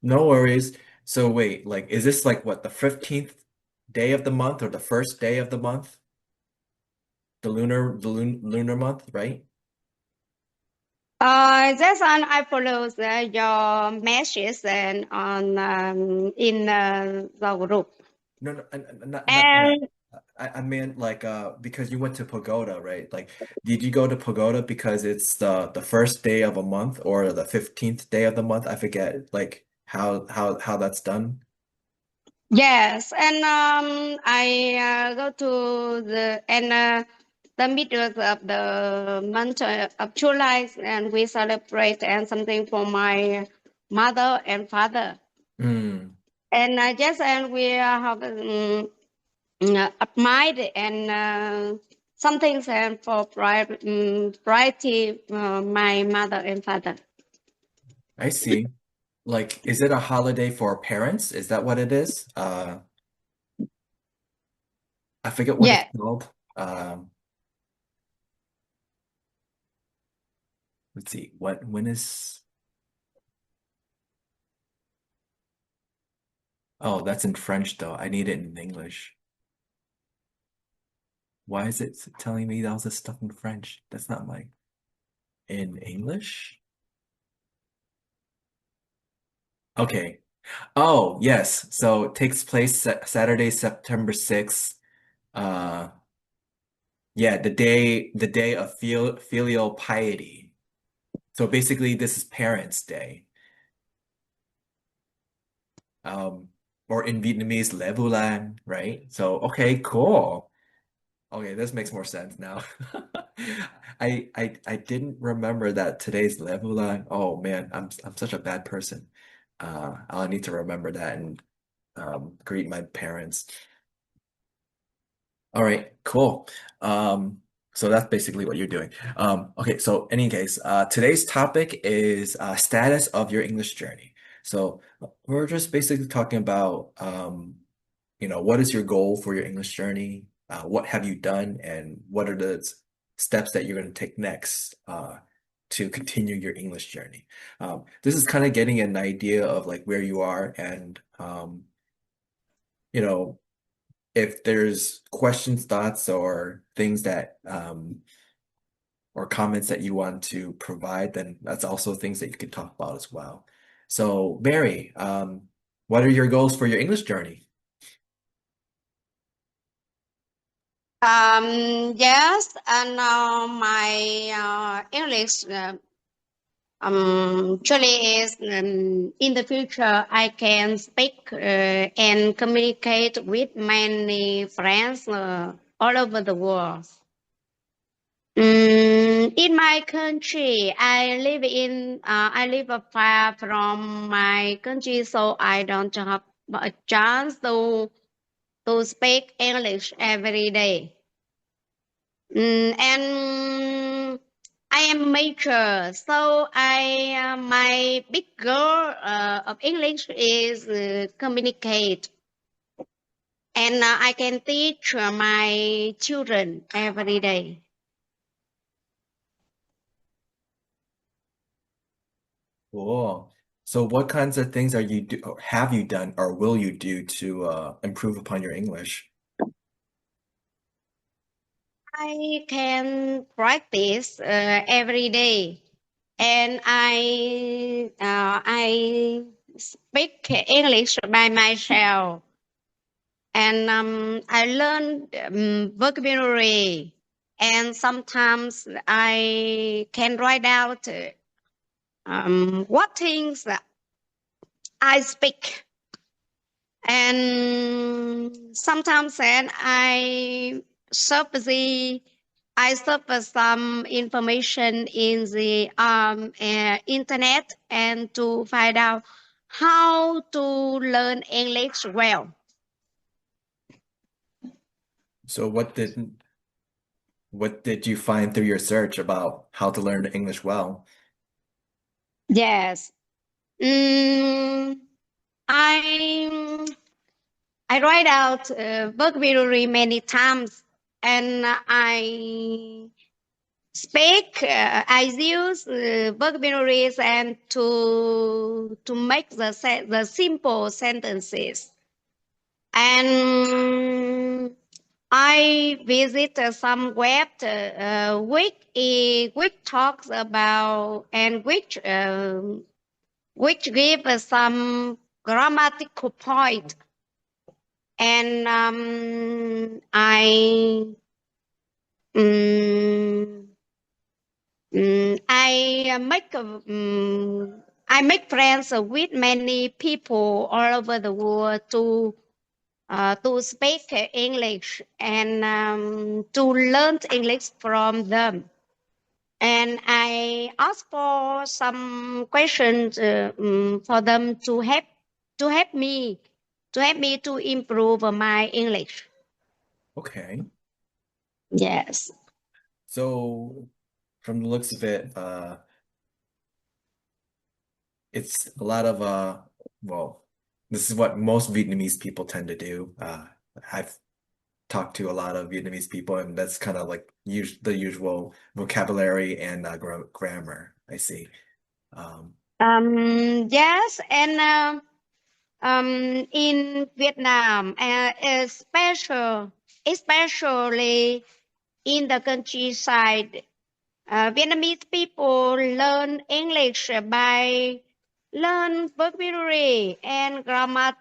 No worries. So wait, like, is this like what, the 15th day of the month or the first day of the month? The lunar month, right? That's on I follow your messages and on in the group. No, not that. And I meant like because you went to Pagoda, right? Like, did you go to Pagoda because it's the first day of a month or the 15th day of the month? I forget like how that's done. yes, and I go to the middle of the month of July, and we celebrate and something for my mother and father. Mm, And yes, and we have admired and some things and for priority my mother and father. I see. Like, is it a holiday for parents? Is that what it is? I forget what it's Yeah. called. Let's see. When is? Oh, that's in French though. I need it in English. Why is it telling me all this stuff in French? That's not my in English? Okay. Oh, yes. So it takes place Saturday, September 6th. Uh yeah, the day of filial piety. So basically this is Parents' Day. Or in Vietnamese, Le Vulan, right? So okay, cool. Okay, this makes more sense now. I didn't remember that today's Le Vulan. Oh man, I'm such a bad person. I'll need to remember that and greet my parents. All right, cool. So that's basically what you're doing. Okay, so any case, today's topic is status of your English journey. So we're just basically talking about, what is your goal for your English journey? What have you done, and what are the steps that you're going to take next to continue your English journey? This is kind of getting an idea of like where you are and, you know, if there's questions, thoughts, or things that or comments that you want to provide, then that's also things that you can talk about as well. So, Mary, what are your goals for your English journey? Yes, and my English truly is in the future I can speak and communicate with many friends all over the world. In my country, I live far from my country, so I don't have a chance to speak English every day. And I am major, so my big goal of English is communicate, and I can teach my children every day. Cool. So, what kinds of things are you do or have you done or will you do to improve upon your English? I can practice every day, and I speak English by myself, and I learn vocabulary, and sometimes I can write out what things that I speak, and sometimes then surface I surface some information in the internet and to find out how to learn English well. So, what did you find through your search about how to learn English well? Yes. Mm, I write out vocabulary many times, and I speak. I use vocabularies and to make the simple sentences. And I visit some web which talks about and which give some grammatical point. And I make friends with many people all over the world to speak English and to learn English from them. And I ask for some questions for them to help me to improve my English. Okay. Yes. So from the looks of it, it's a lot of well, this is what most Vietnamese people tend to do. I've talked to a lot of Vietnamese people, and that's kind of like the usual vocabulary and grammar. I see. Yes, and in Vietnam, especially in the countryside, Vietnamese people learn English by learn vocabulary and grammar,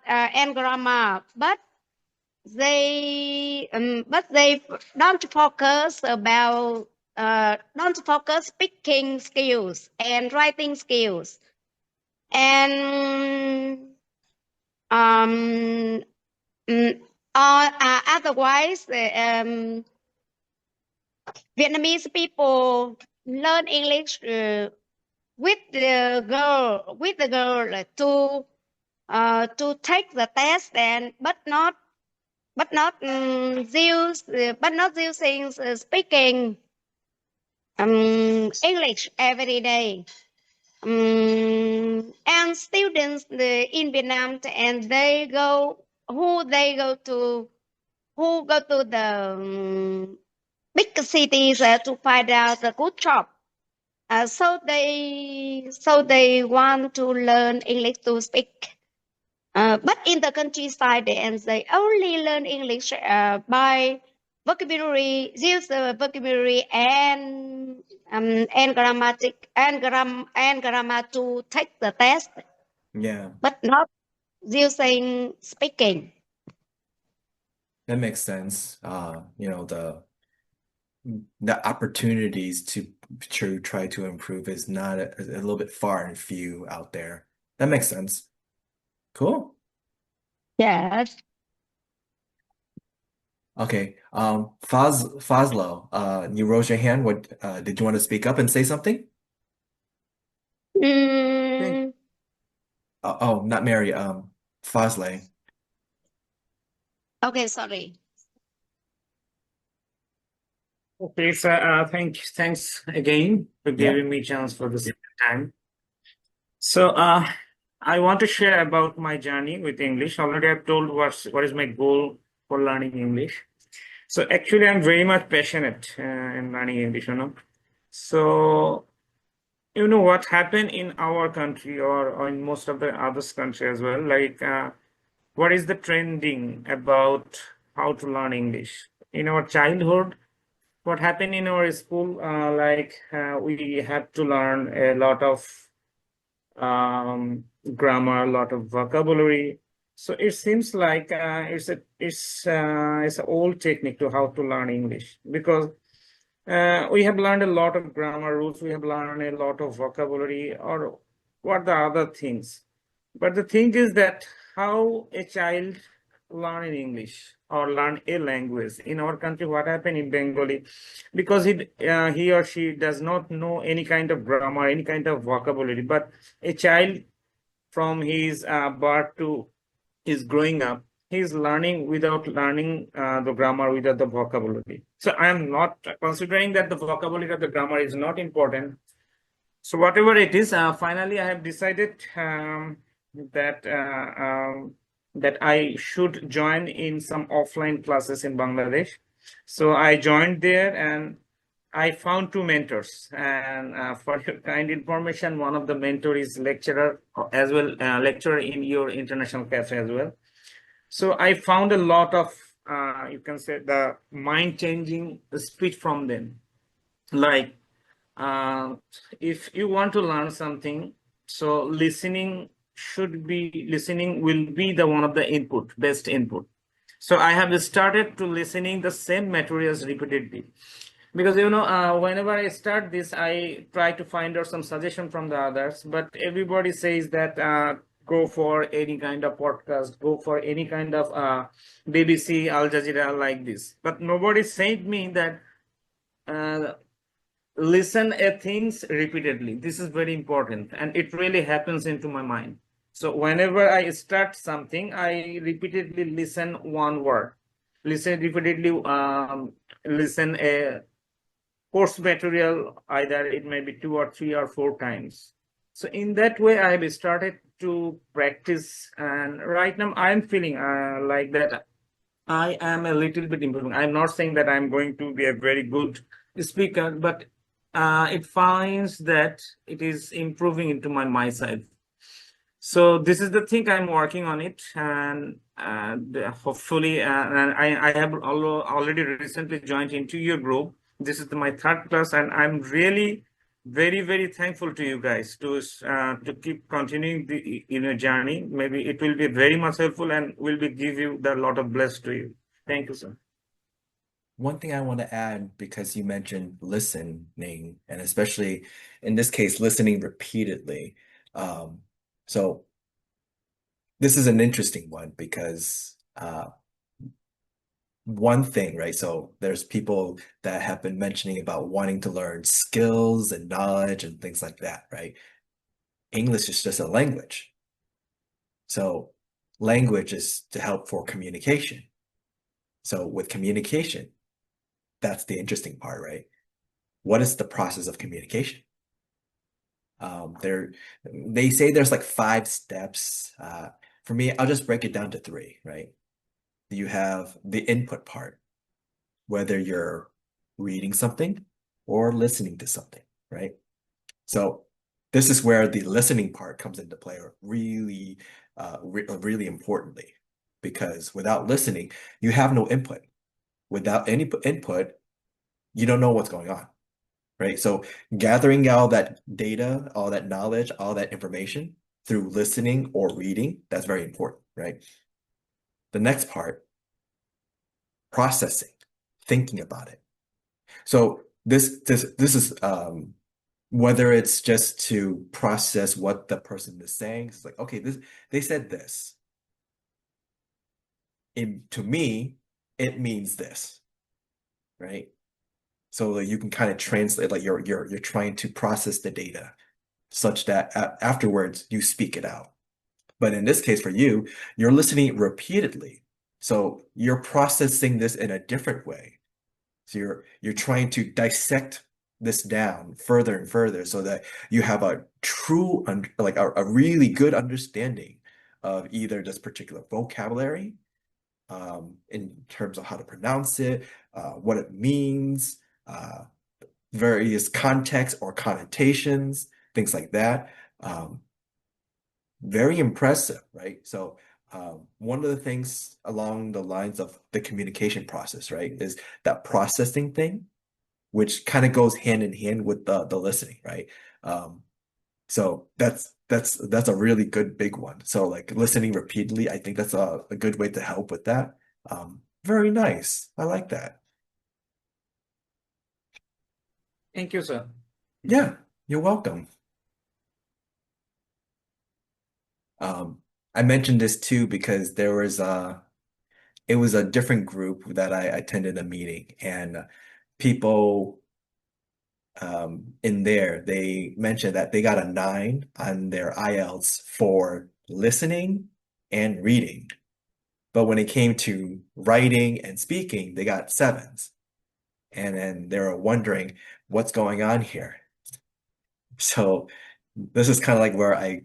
but they don't focus speaking skills and writing skills. And otherwise, Vietnamese people learn English with the girl to take the test and but not using speaking English every day. And students in Vietnam, and they go to the big cities to find out a good job. So they want to learn English to speak. But in the countryside, and they only learn English by vocabulary, use vocabulary and grammar to take the test. Yeah. But not using speaking. That makes sense. You know, the opportunities to try to improve is not a little bit far and few out there. That makes sense. Cool. Yes. Okay. Fazlo, you rose your hand. What did you want to speak up and say something? Oh, not Mary. Fazle. Okay, sorry. Okay, so thanks again for giving me chance for this time. So I want to share about my journey with English. Already I've told what is my goal for learning English. So actually I'm very much passionate in learning English, you know. So you know what happened in our country or in most of the others country as well, like what is the trending about how to learn English in our childhood. What happened in our school, we had to learn a lot of grammar, a lot of vocabulary. So it seems like it's an old technique to how to learn English, because we have learned a lot of grammar rules, we have learned a lot of vocabulary, or what the other things. But the thing is that how a child learn in English or learn a language in our country, what happened in Bengali, because he or she does not know any kind of grammar, any kind of vocabulary. But a child from his birth to his growing up, he's learning without learning the grammar, without the vocabulary. So I am not considering that the vocabulary or the grammar is not important. So whatever it is, finally I have decided that that I should join in some offline classes in Bangladesh. So I joined there and I found two mentors. And for your kind information, one of the mentor is lecturer as well, lecturer in your international cafe as well. So I found a lot of you can say the mind-changing speech from them. Like if you want to learn something, so listening will be the one of the best input. So I have started to listening the same materials repeatedly, because whenever I start this, I try to find out some suggestion from the others, but everybody says that go for any kind of podcast, go for any kind of BBC, Al Jazeera, like this, but nobody said me that listen at things repeatedly. This is very important, and it really happens into my mind. So whenever I start something, I repeatedly listen one word, listen repeatedly, listen a course material, either it may be 2 or 3 or 4 times. So in that way, I have started to practice, and right now I'm feeling like that I am a little bit improving. I'm not saying that I'm going to be a very good speaker, but it finds that it is improving into my myself. So this is the thing I'm working on it, and hopefully, and I have already recently joined into your group. This is my 3rd class, and I'm really very, very thankful to you guys to keep continuing the journey. Maybe it will be very much helpful and will be give you the lot of bless to you. Thank you, sir. One thing I want to add, because you mentioned listening, and especially in this case, listening repeatedly. So this is an interesting one because one thing, right? So there's people that have been mentioning about wanting to learn skills and knowledge and things like that, right? English is just a language. So language is to help for communication. So with communication, that's the interesting part, right? What is the process of communication? They say there's like 5 steps. For me, I'll just break it down to 3, right? You have the input part, whether you're reading something or listening to something, right? So this is where the listening part comes into play really, really importantly, because without listening, you have no input. Without any input, you don't know what's going on, right? So gathering all that data, all that knowledge, all that information through listening or reading, that's very important, right? The next part, processing, thinking about it. So this is whether it's just to process what the person is saying. It's like, okay, they said this. To me, it means this, right? So like you can kind of translate, like you're trying to process the data such that afterwards you speak it out. But in this case for you, you're listening repeatedly. So you're processing this in a different way. So you're trying to dissect this down further and further so that you have a true, like a really good understanding of either this particular vocabulary, in terms of how to pronounce it, what it means, various contexts or connotations, things like that. Very impressive, right? So one of the things along the lines of the communication process, right, is that processing thing, which kind of goes hand in hand with the listening, right? So that's a really good big one. So like listening repeatedly, I think that's a good way to help with that. Very nice. I like that. Thank you, sir. Yeah, you're welcome. I mentioned this too because it was a different group that I attended a meeting, and people in there, they mentioned that they got a 9 on their IELTS for listening and reading. But when it came to writing and speaking, they got 7s. And then they were wondering what's going on here. So this is kind of like where I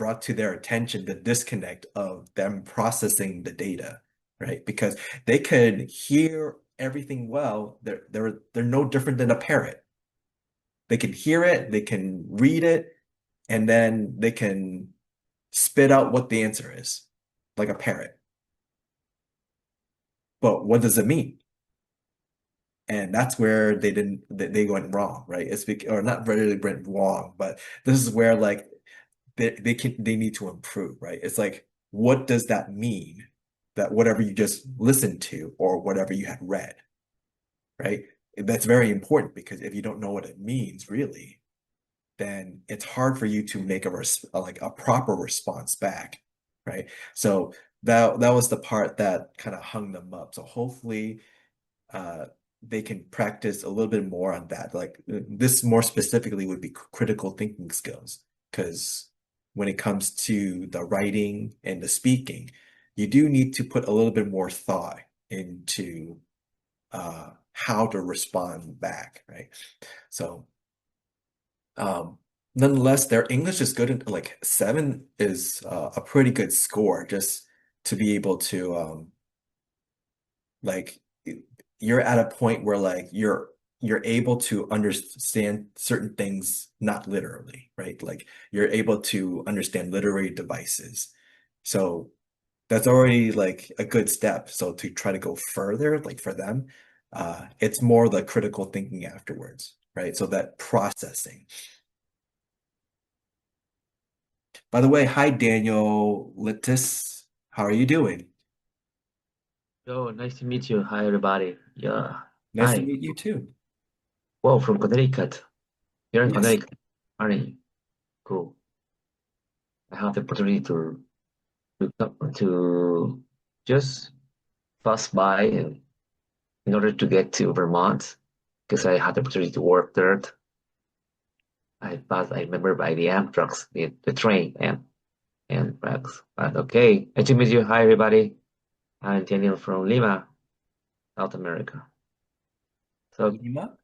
brought to their attention the disconnect of them processing the data, right? Because they could hear everything well. They're no different than a parrot. They can hear it, they can read it, and then they can spit out what the answer is, like a parrot. But what does it mean? And that's where they went wrong, right? Or not really went wrong, but this is where like they need to improve, right? It's like, what does that mean? That whatever you just listened to or whatever you had read, right? That's very important because if you don't know what it means really, then it's hard for you to make a proper response back, right? So that was the part that kind of hung them up. So hopefully they can practice a little bit more on that. Like this more specifically would be critical thinking skills, because when it comes to the writing and the speaking, you do need to put a little bit more thought into how to respond back, right? So nonetheless, their English is good. Like 7 is a pretty good score just to be able to like you're at a point where like you're able to understand certain things not literally, right? Like you're able to understand literary devices. So that's already like a good step. So to try to go further, like for them, it's more the critical thinking afterwards, right? So that processing. By the way, hi Daniel Littis. How are you doing? Yo, nice to meet you. Hi, everybody. Yeah. Nice to Hi. meet you too. Well, from Connecticut. You're in Yes. Connecticut, aren't you? Cool. I have the opportunity to just pass by in order to get to Vermont because I had the opportunity to work there. I remember by the Amtrak, the train and Amtrak. But okay, nice to meet you. Hi, everybody. I'm Daniel from Lima, South America. So, Lima?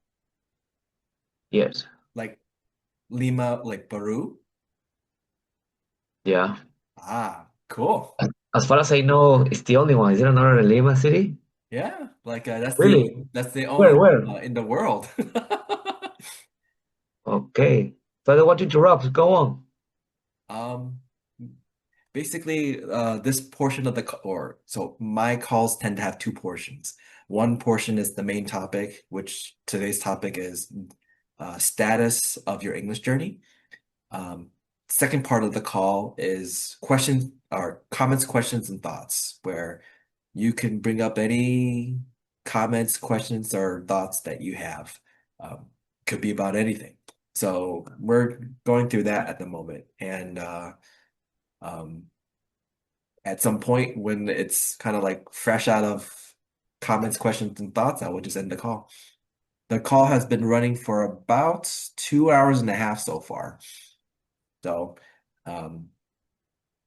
yes. Like Lima, like Peru? Yeah. Ah, cool. As far as I know, it's the only one. Is there another Lima city? Yeah, like Really? that's the only Where? one in the world. Okay. So I don't want to interrupt. Go on. Um, basically, this portion of so my calls tend to have two portions. One portion is the main topic, which today's topic is status of your English journey. Second part of the call is questions or comments, questions, and thoughts, where you can bring up any comments, questions, or thoughts that you have. Could be about anything. So we're going through that at the moment. And um, at some point when it's kind of like fresh out of comments, questions, and thoughts, I will just end the call. The call has been running for about 2 hours and a half so far. So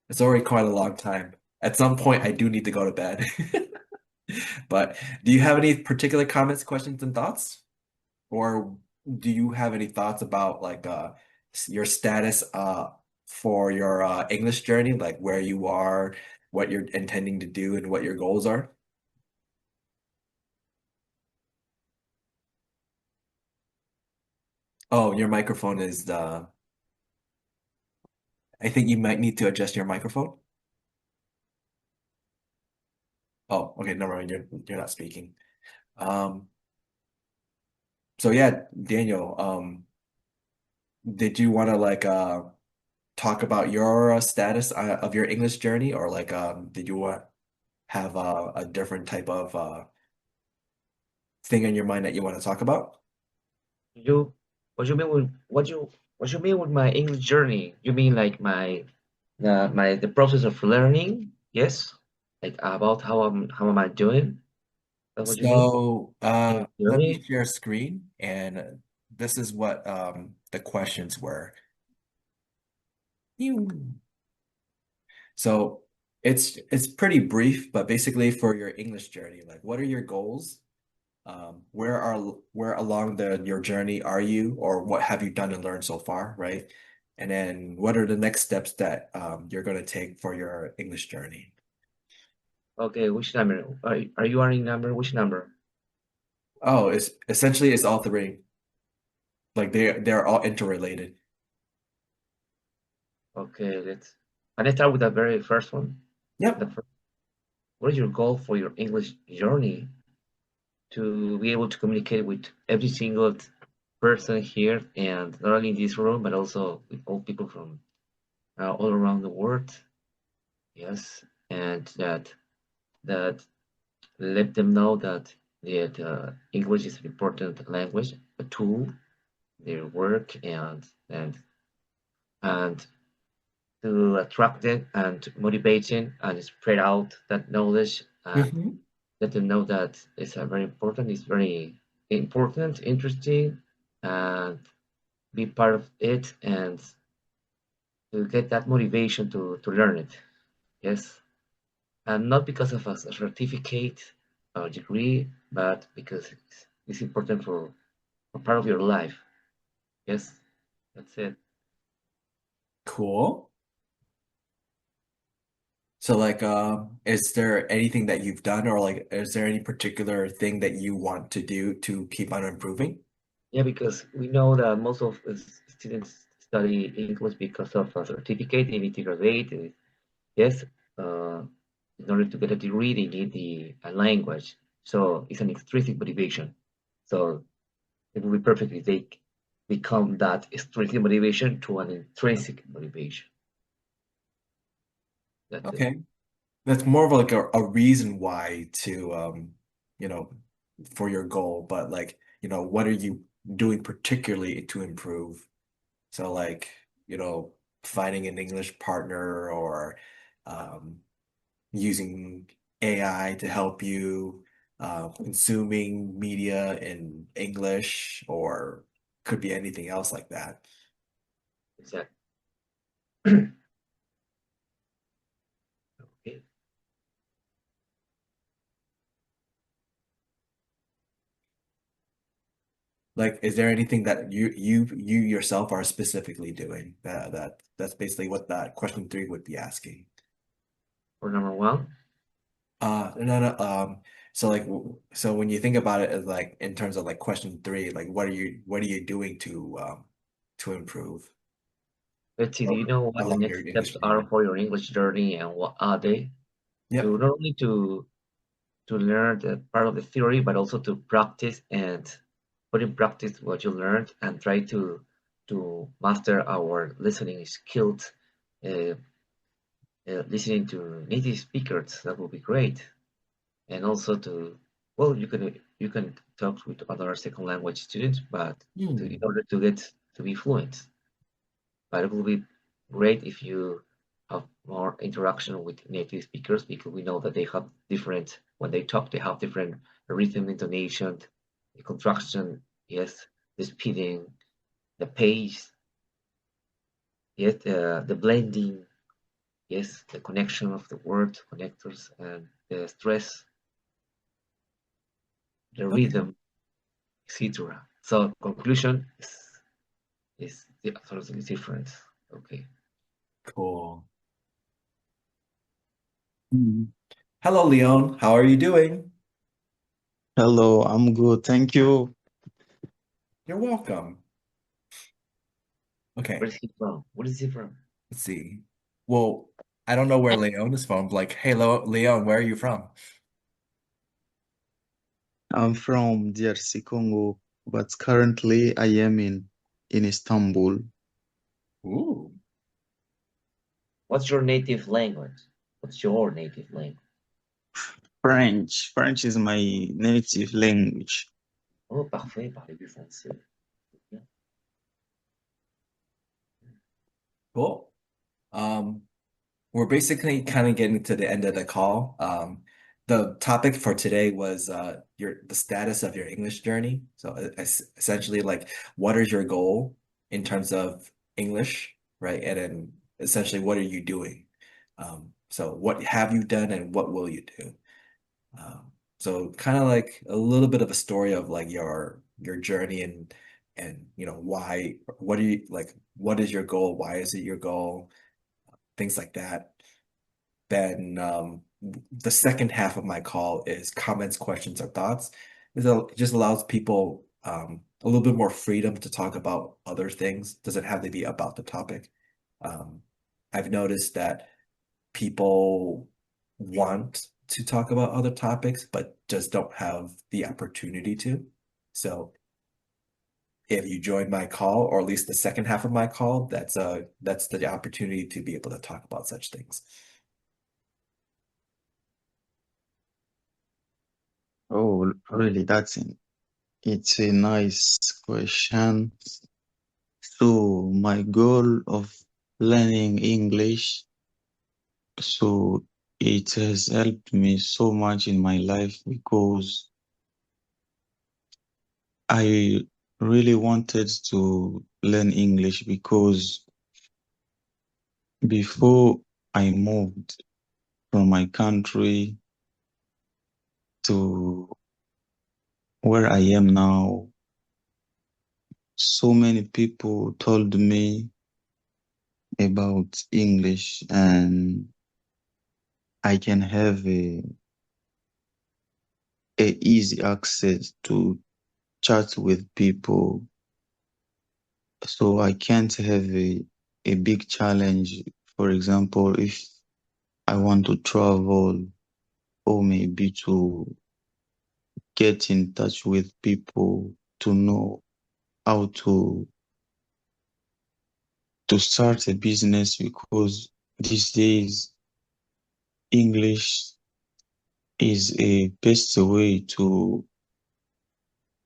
it's already quite a long time. At some point, I do need to go to bed. But do you have any particular comments, questions, and thoughts? Or do you have any thoughts about like your status for your English journey, like where you are, what you're intending to do, and what your goals are? Oh, your microphone is I think you might need to adjust your microphone. Oh, okay, never mind. You're not speaking. Um, so yeah, Daniel, did you want to like talk about your status of your English journey, or like did you want have a different type of thing in your mind that you want to talk about? You, what you mean with what you mean with my English journey? You mean like the process of learning? Yes, like about how am I doing? That's what you mean? So let me Journey? share screen, and this is what the questions were. So it's pretty brief, but basically for your English journey, like what are your goals? Where along your journey are you, or what have you done and learned so far, right? And then what are the next steps that you're going to take for your English journey? Okay, which number? Are you running number? Which number? Oh, it's essentially it's all three. Like they're all interrelated. Okay, can I start with the very first one? Yep. What is your goal for your English journey to be able to communicate with every single person here, and not only in this room, but also with all people from all around the world? Yes, and that let them know that English is an important language, a tool, their work, and to attract them and motivate them and spread out that knowledge and Mhm. let them know that it's very important, interesting, and be part of it and to get that motivation to learn it. Yes. And not because of a certificate or degree, but because it's important for part of your life. Yes. That's it. Cool. So like, is there anything that you've done or like, is there any particular thing that you want to do to keep on improving? Yeah, because we know that most of the students study English because of a certificate. They need to graduate. Yes, in order to get a degree, they need a language. So it's an extrinsic motivation. So it will be perfect if they become that extrinsic motivation to an intrinsic motivation. That's it. Okay. That's more of like a reason why to you know, for your goal, but like, what are you doing particularly to improve? So like, finding an English partner or um using AI to help you consuming media in English or could be anything else like that. Exactly. Okay. Like, is there anything that you yourself are specifically doing that's basically what that question three would be asking? For number one, No, no, so like, so when you think about it as like in terms of like question three, like what are you doing to improve let's see, do or you know what the along next your English steps are journey? for your English journey and what are they? Yep. To not only to learn the part of the theory, but also to practice and put in practice what you learned and try to master our listening skills, uh, listening to native speakers. That would be great. And also well, you can talk with other second language students, but in Hmm. order to get to be fluent. But it will be great if you have more interaction with native speakers because we know that they have different, when they talk, they have different rhythm, intonation, the contraction, yes, the speeding, the pace, yes, the blending, yes, the connection of the word connectors and the stress, the Okay. rhythm, etc. So conclusion is absolutely different. Okay. Cool. Mhm. Hello, Leon. How are you doing? Hello, I'm good. Thank you. You're welcome. Where Okay, is he from? What is he from? let's see. Well, I don't know where Leon is from. Like, hey, Leon, where are you from? I'm from DRC, Congo, but currently I am in Istanbul. Ooh. What's your native language? What's your native language? French. French is my native language. Oh, parfait, parlez-vous français? Bien. Cool. Um, we're basically kind of getting to the end of the call. The topic for today was the status of your English journey. So essentially, like, what is your goal in terms of English, right? And then essentially, what are you doing? So what have you done and what will you do? So kind of like a little bit of a story of like your journey and and why, what do you like, what is your goal? Why is it your goal? Things like that. Then the second half of my call is comments, questions, or thoughts. It just allows people a little bit more freedom to talk about other things. Doesn't have to be about the topic. I've noticed that people want to talk about other topics, but just don't have the opportunity to. So if you join my call, or at least the second half of my call, that's the opportunity to be able to talk about such things. Oh, really, it's a nice question. So my goal of learning English, so it has helped me so much in my life because I really wanted to learn English because before I moved from my country to where I am now, so many people told me about English, and I can have a easy access to chat with people. So I can't have a big challenge. For example, if I want to travel or maybe to get in touch with people to know how to start a business, because these days English is a best way to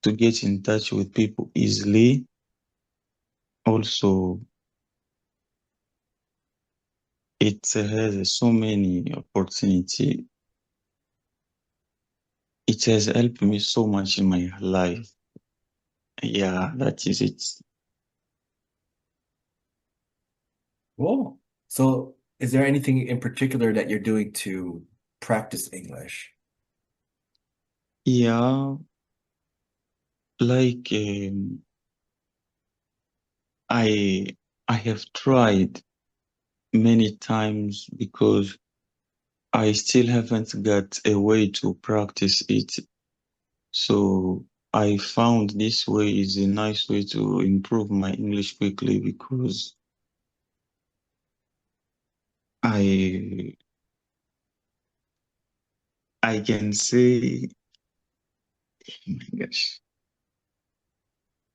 get in touch with people easily. Also, it has so many opportunity. It has helped me so much in my life. Yeah, that is it. Cool. So, is there anything in particular that you're doing to practice English? Yeah, like I I have tried many times because I still haven't got a way to practice it. So I found this way is a nice way to improve my English quickly because I I can say, oh my gosh,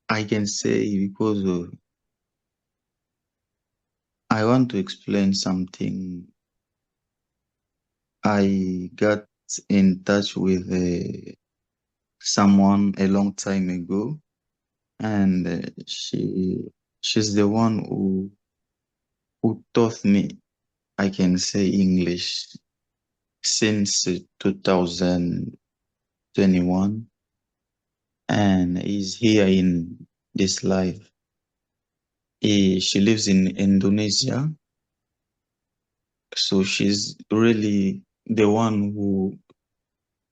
I can say because I want to explain something. I got in touch with someone a long time ago, and she's the one who taught me I can say English since 2021, and is here in this life. She lives in Indonesia, so she's really the one who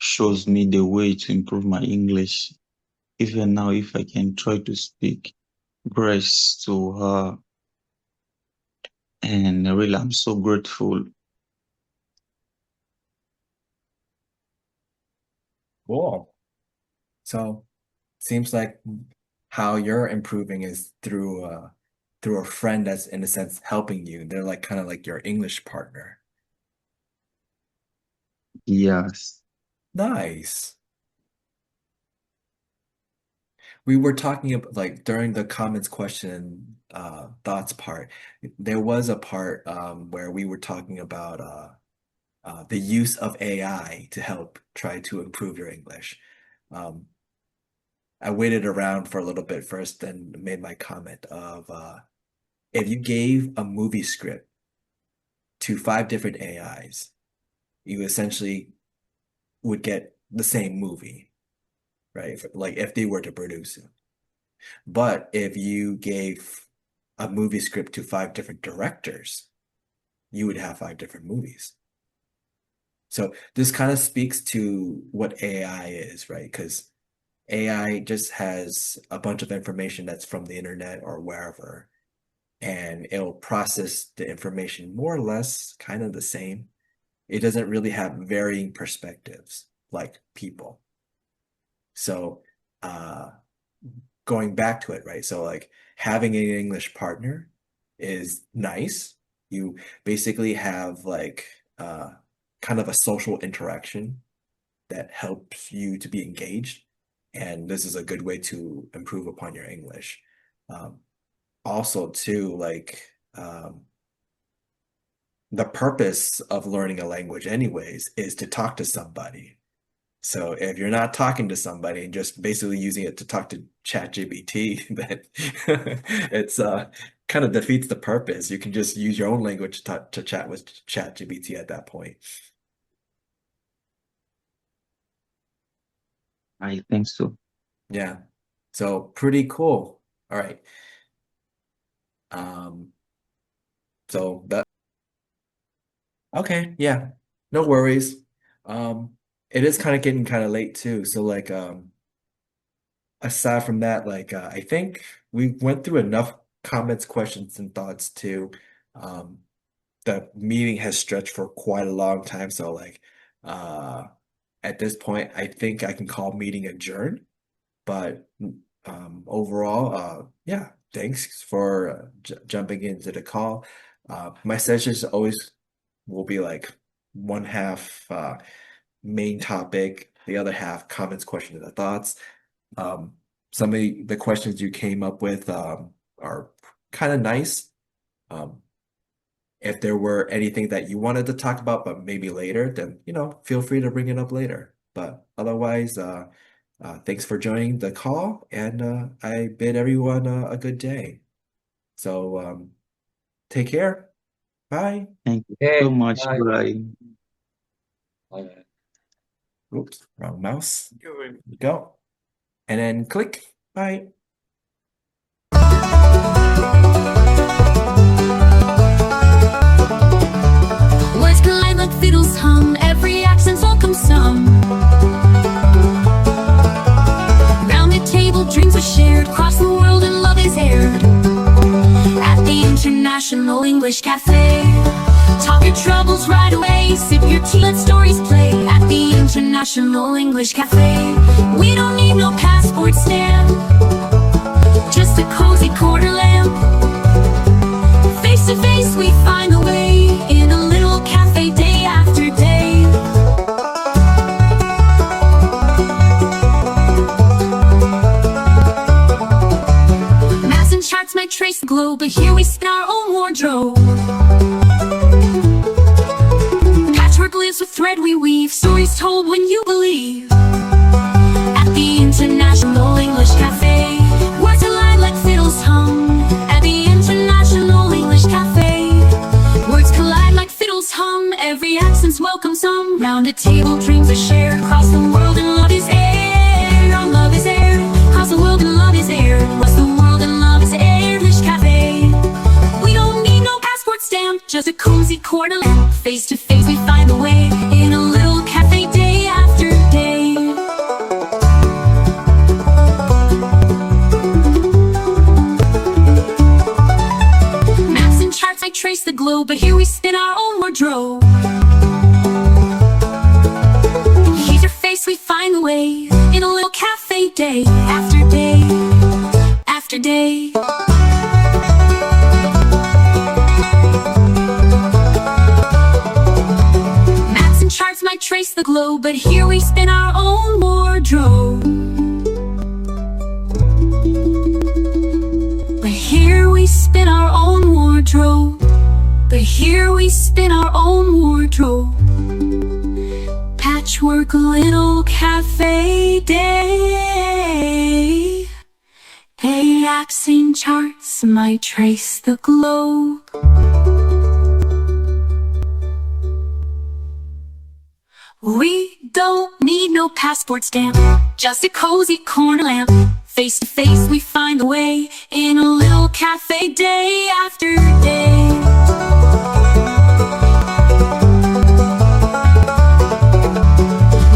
shows me the way to improve my English. Even now, if I can try to speak grace to her, and really, I'm so grateful. Cool. So, seems like how you're improving is through a friend that's in a sense helping you. They're like kind of like your English partner. Yes. Nice. We were talking about like during the comments, question, thoughts part. There was a part where we were talking about the use of AI to help try to improve your English. Um, I waited around for a little bit first, then made my comment of if you gave a movie script to 5 different AIs, you essentially would get the same movie, right? Like if they were to produce it. But if you gave a movie script to 5 different directors, you would have 5 different movies. So this kind of speaks to what AI is, right? Because AI just has a bunch of information that's from the internet or wherever, and it'll process the information more or less kind of the same. It doesn't really have varying perspectives like people. So, going back to it, right? So, like, having an English partner is nice. You basically have like kind of a social interaction that helps you to be engaged. And this is a good way to improve upon your English. Also, too, like, the purpose of learning a language, anyways, is to talk to somebody. So if you're not talking to somebody and just basically using it to talk to ChatGPT, then it's kind of defeats the purpose. You can just use your own language to chat with ChatGPT at that point. I think so. Yeah. So pretty cool. All right. So that okay, yeah. No worries. It is kind of getting kind of late too. So like aside from that, like I think we went through enough comments, questions, and thoughts too. The meeting has stretched for quite a long time, so like at this point, I think I can call meeting adjourned. But overall, yeah, thanks for jumping into the call. My sessions always will be like one half main topic, the other half comments, questions, and thoughts. Some of the questions you came up with are kind of nice. If there were anything that you wanted to talk about, but maybe later, then feel free to bring it up later. But otherwise, thanks for joining the call, and I bid everyone a good day. So take care. Bye. Thank you Okay, so much. bye. Bye. Bye. Oops, wrong mouse. There we go. And then click. Bye. Words collide like fiddles hum, every accent's welcome some. Round the table, dreams are shared, across the world and love is aired. At the International English Cafe, talk your troubles right away, sip your tea, let stories play. At the International English Cafe, we don't need no passport stamp, just a cozy corner lamp. Face to face we find the way, in a little cafe day after day. Maps and charts might trace the globe, but here we spin our own wardrobe. Patchwork lives with thread we weave, stories told when you believe. At the International English Cafe, words collide like fiddles hum. At the International English Cafe, words collide like fiddles hum, every accent's welcome some. Round a table, dreams are shared, across the world and love is aired. Our love is aired, across the world and love is aired. Across the world and love is aired. English Cafe, we don't need no passport stamp, just a cozy corner lamp. Face to face we find the way, in a little cafe day after day. Maps and charts might trace the globe, but here we spin our own wardrobe. Here's your face, we find the way, in a little cafe day after day after day. Maps and charts might trace the globe, but here we spin our own wardrobe. But here we spin our own wardrobe. But here we spin our own wardrobe. Patchwork little cafe day. Hey, accent charts might trace the globe. We don't need no passport stamp, just a cozy corner lamp. Face to face we find the way, in a little cafe day after day.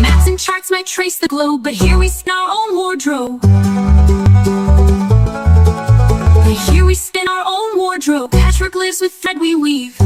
Maps and charts might might trace the globe, but here we spin our own wardrobe. But here we spin our own wardrobe. Patchwork lives with thread we weave.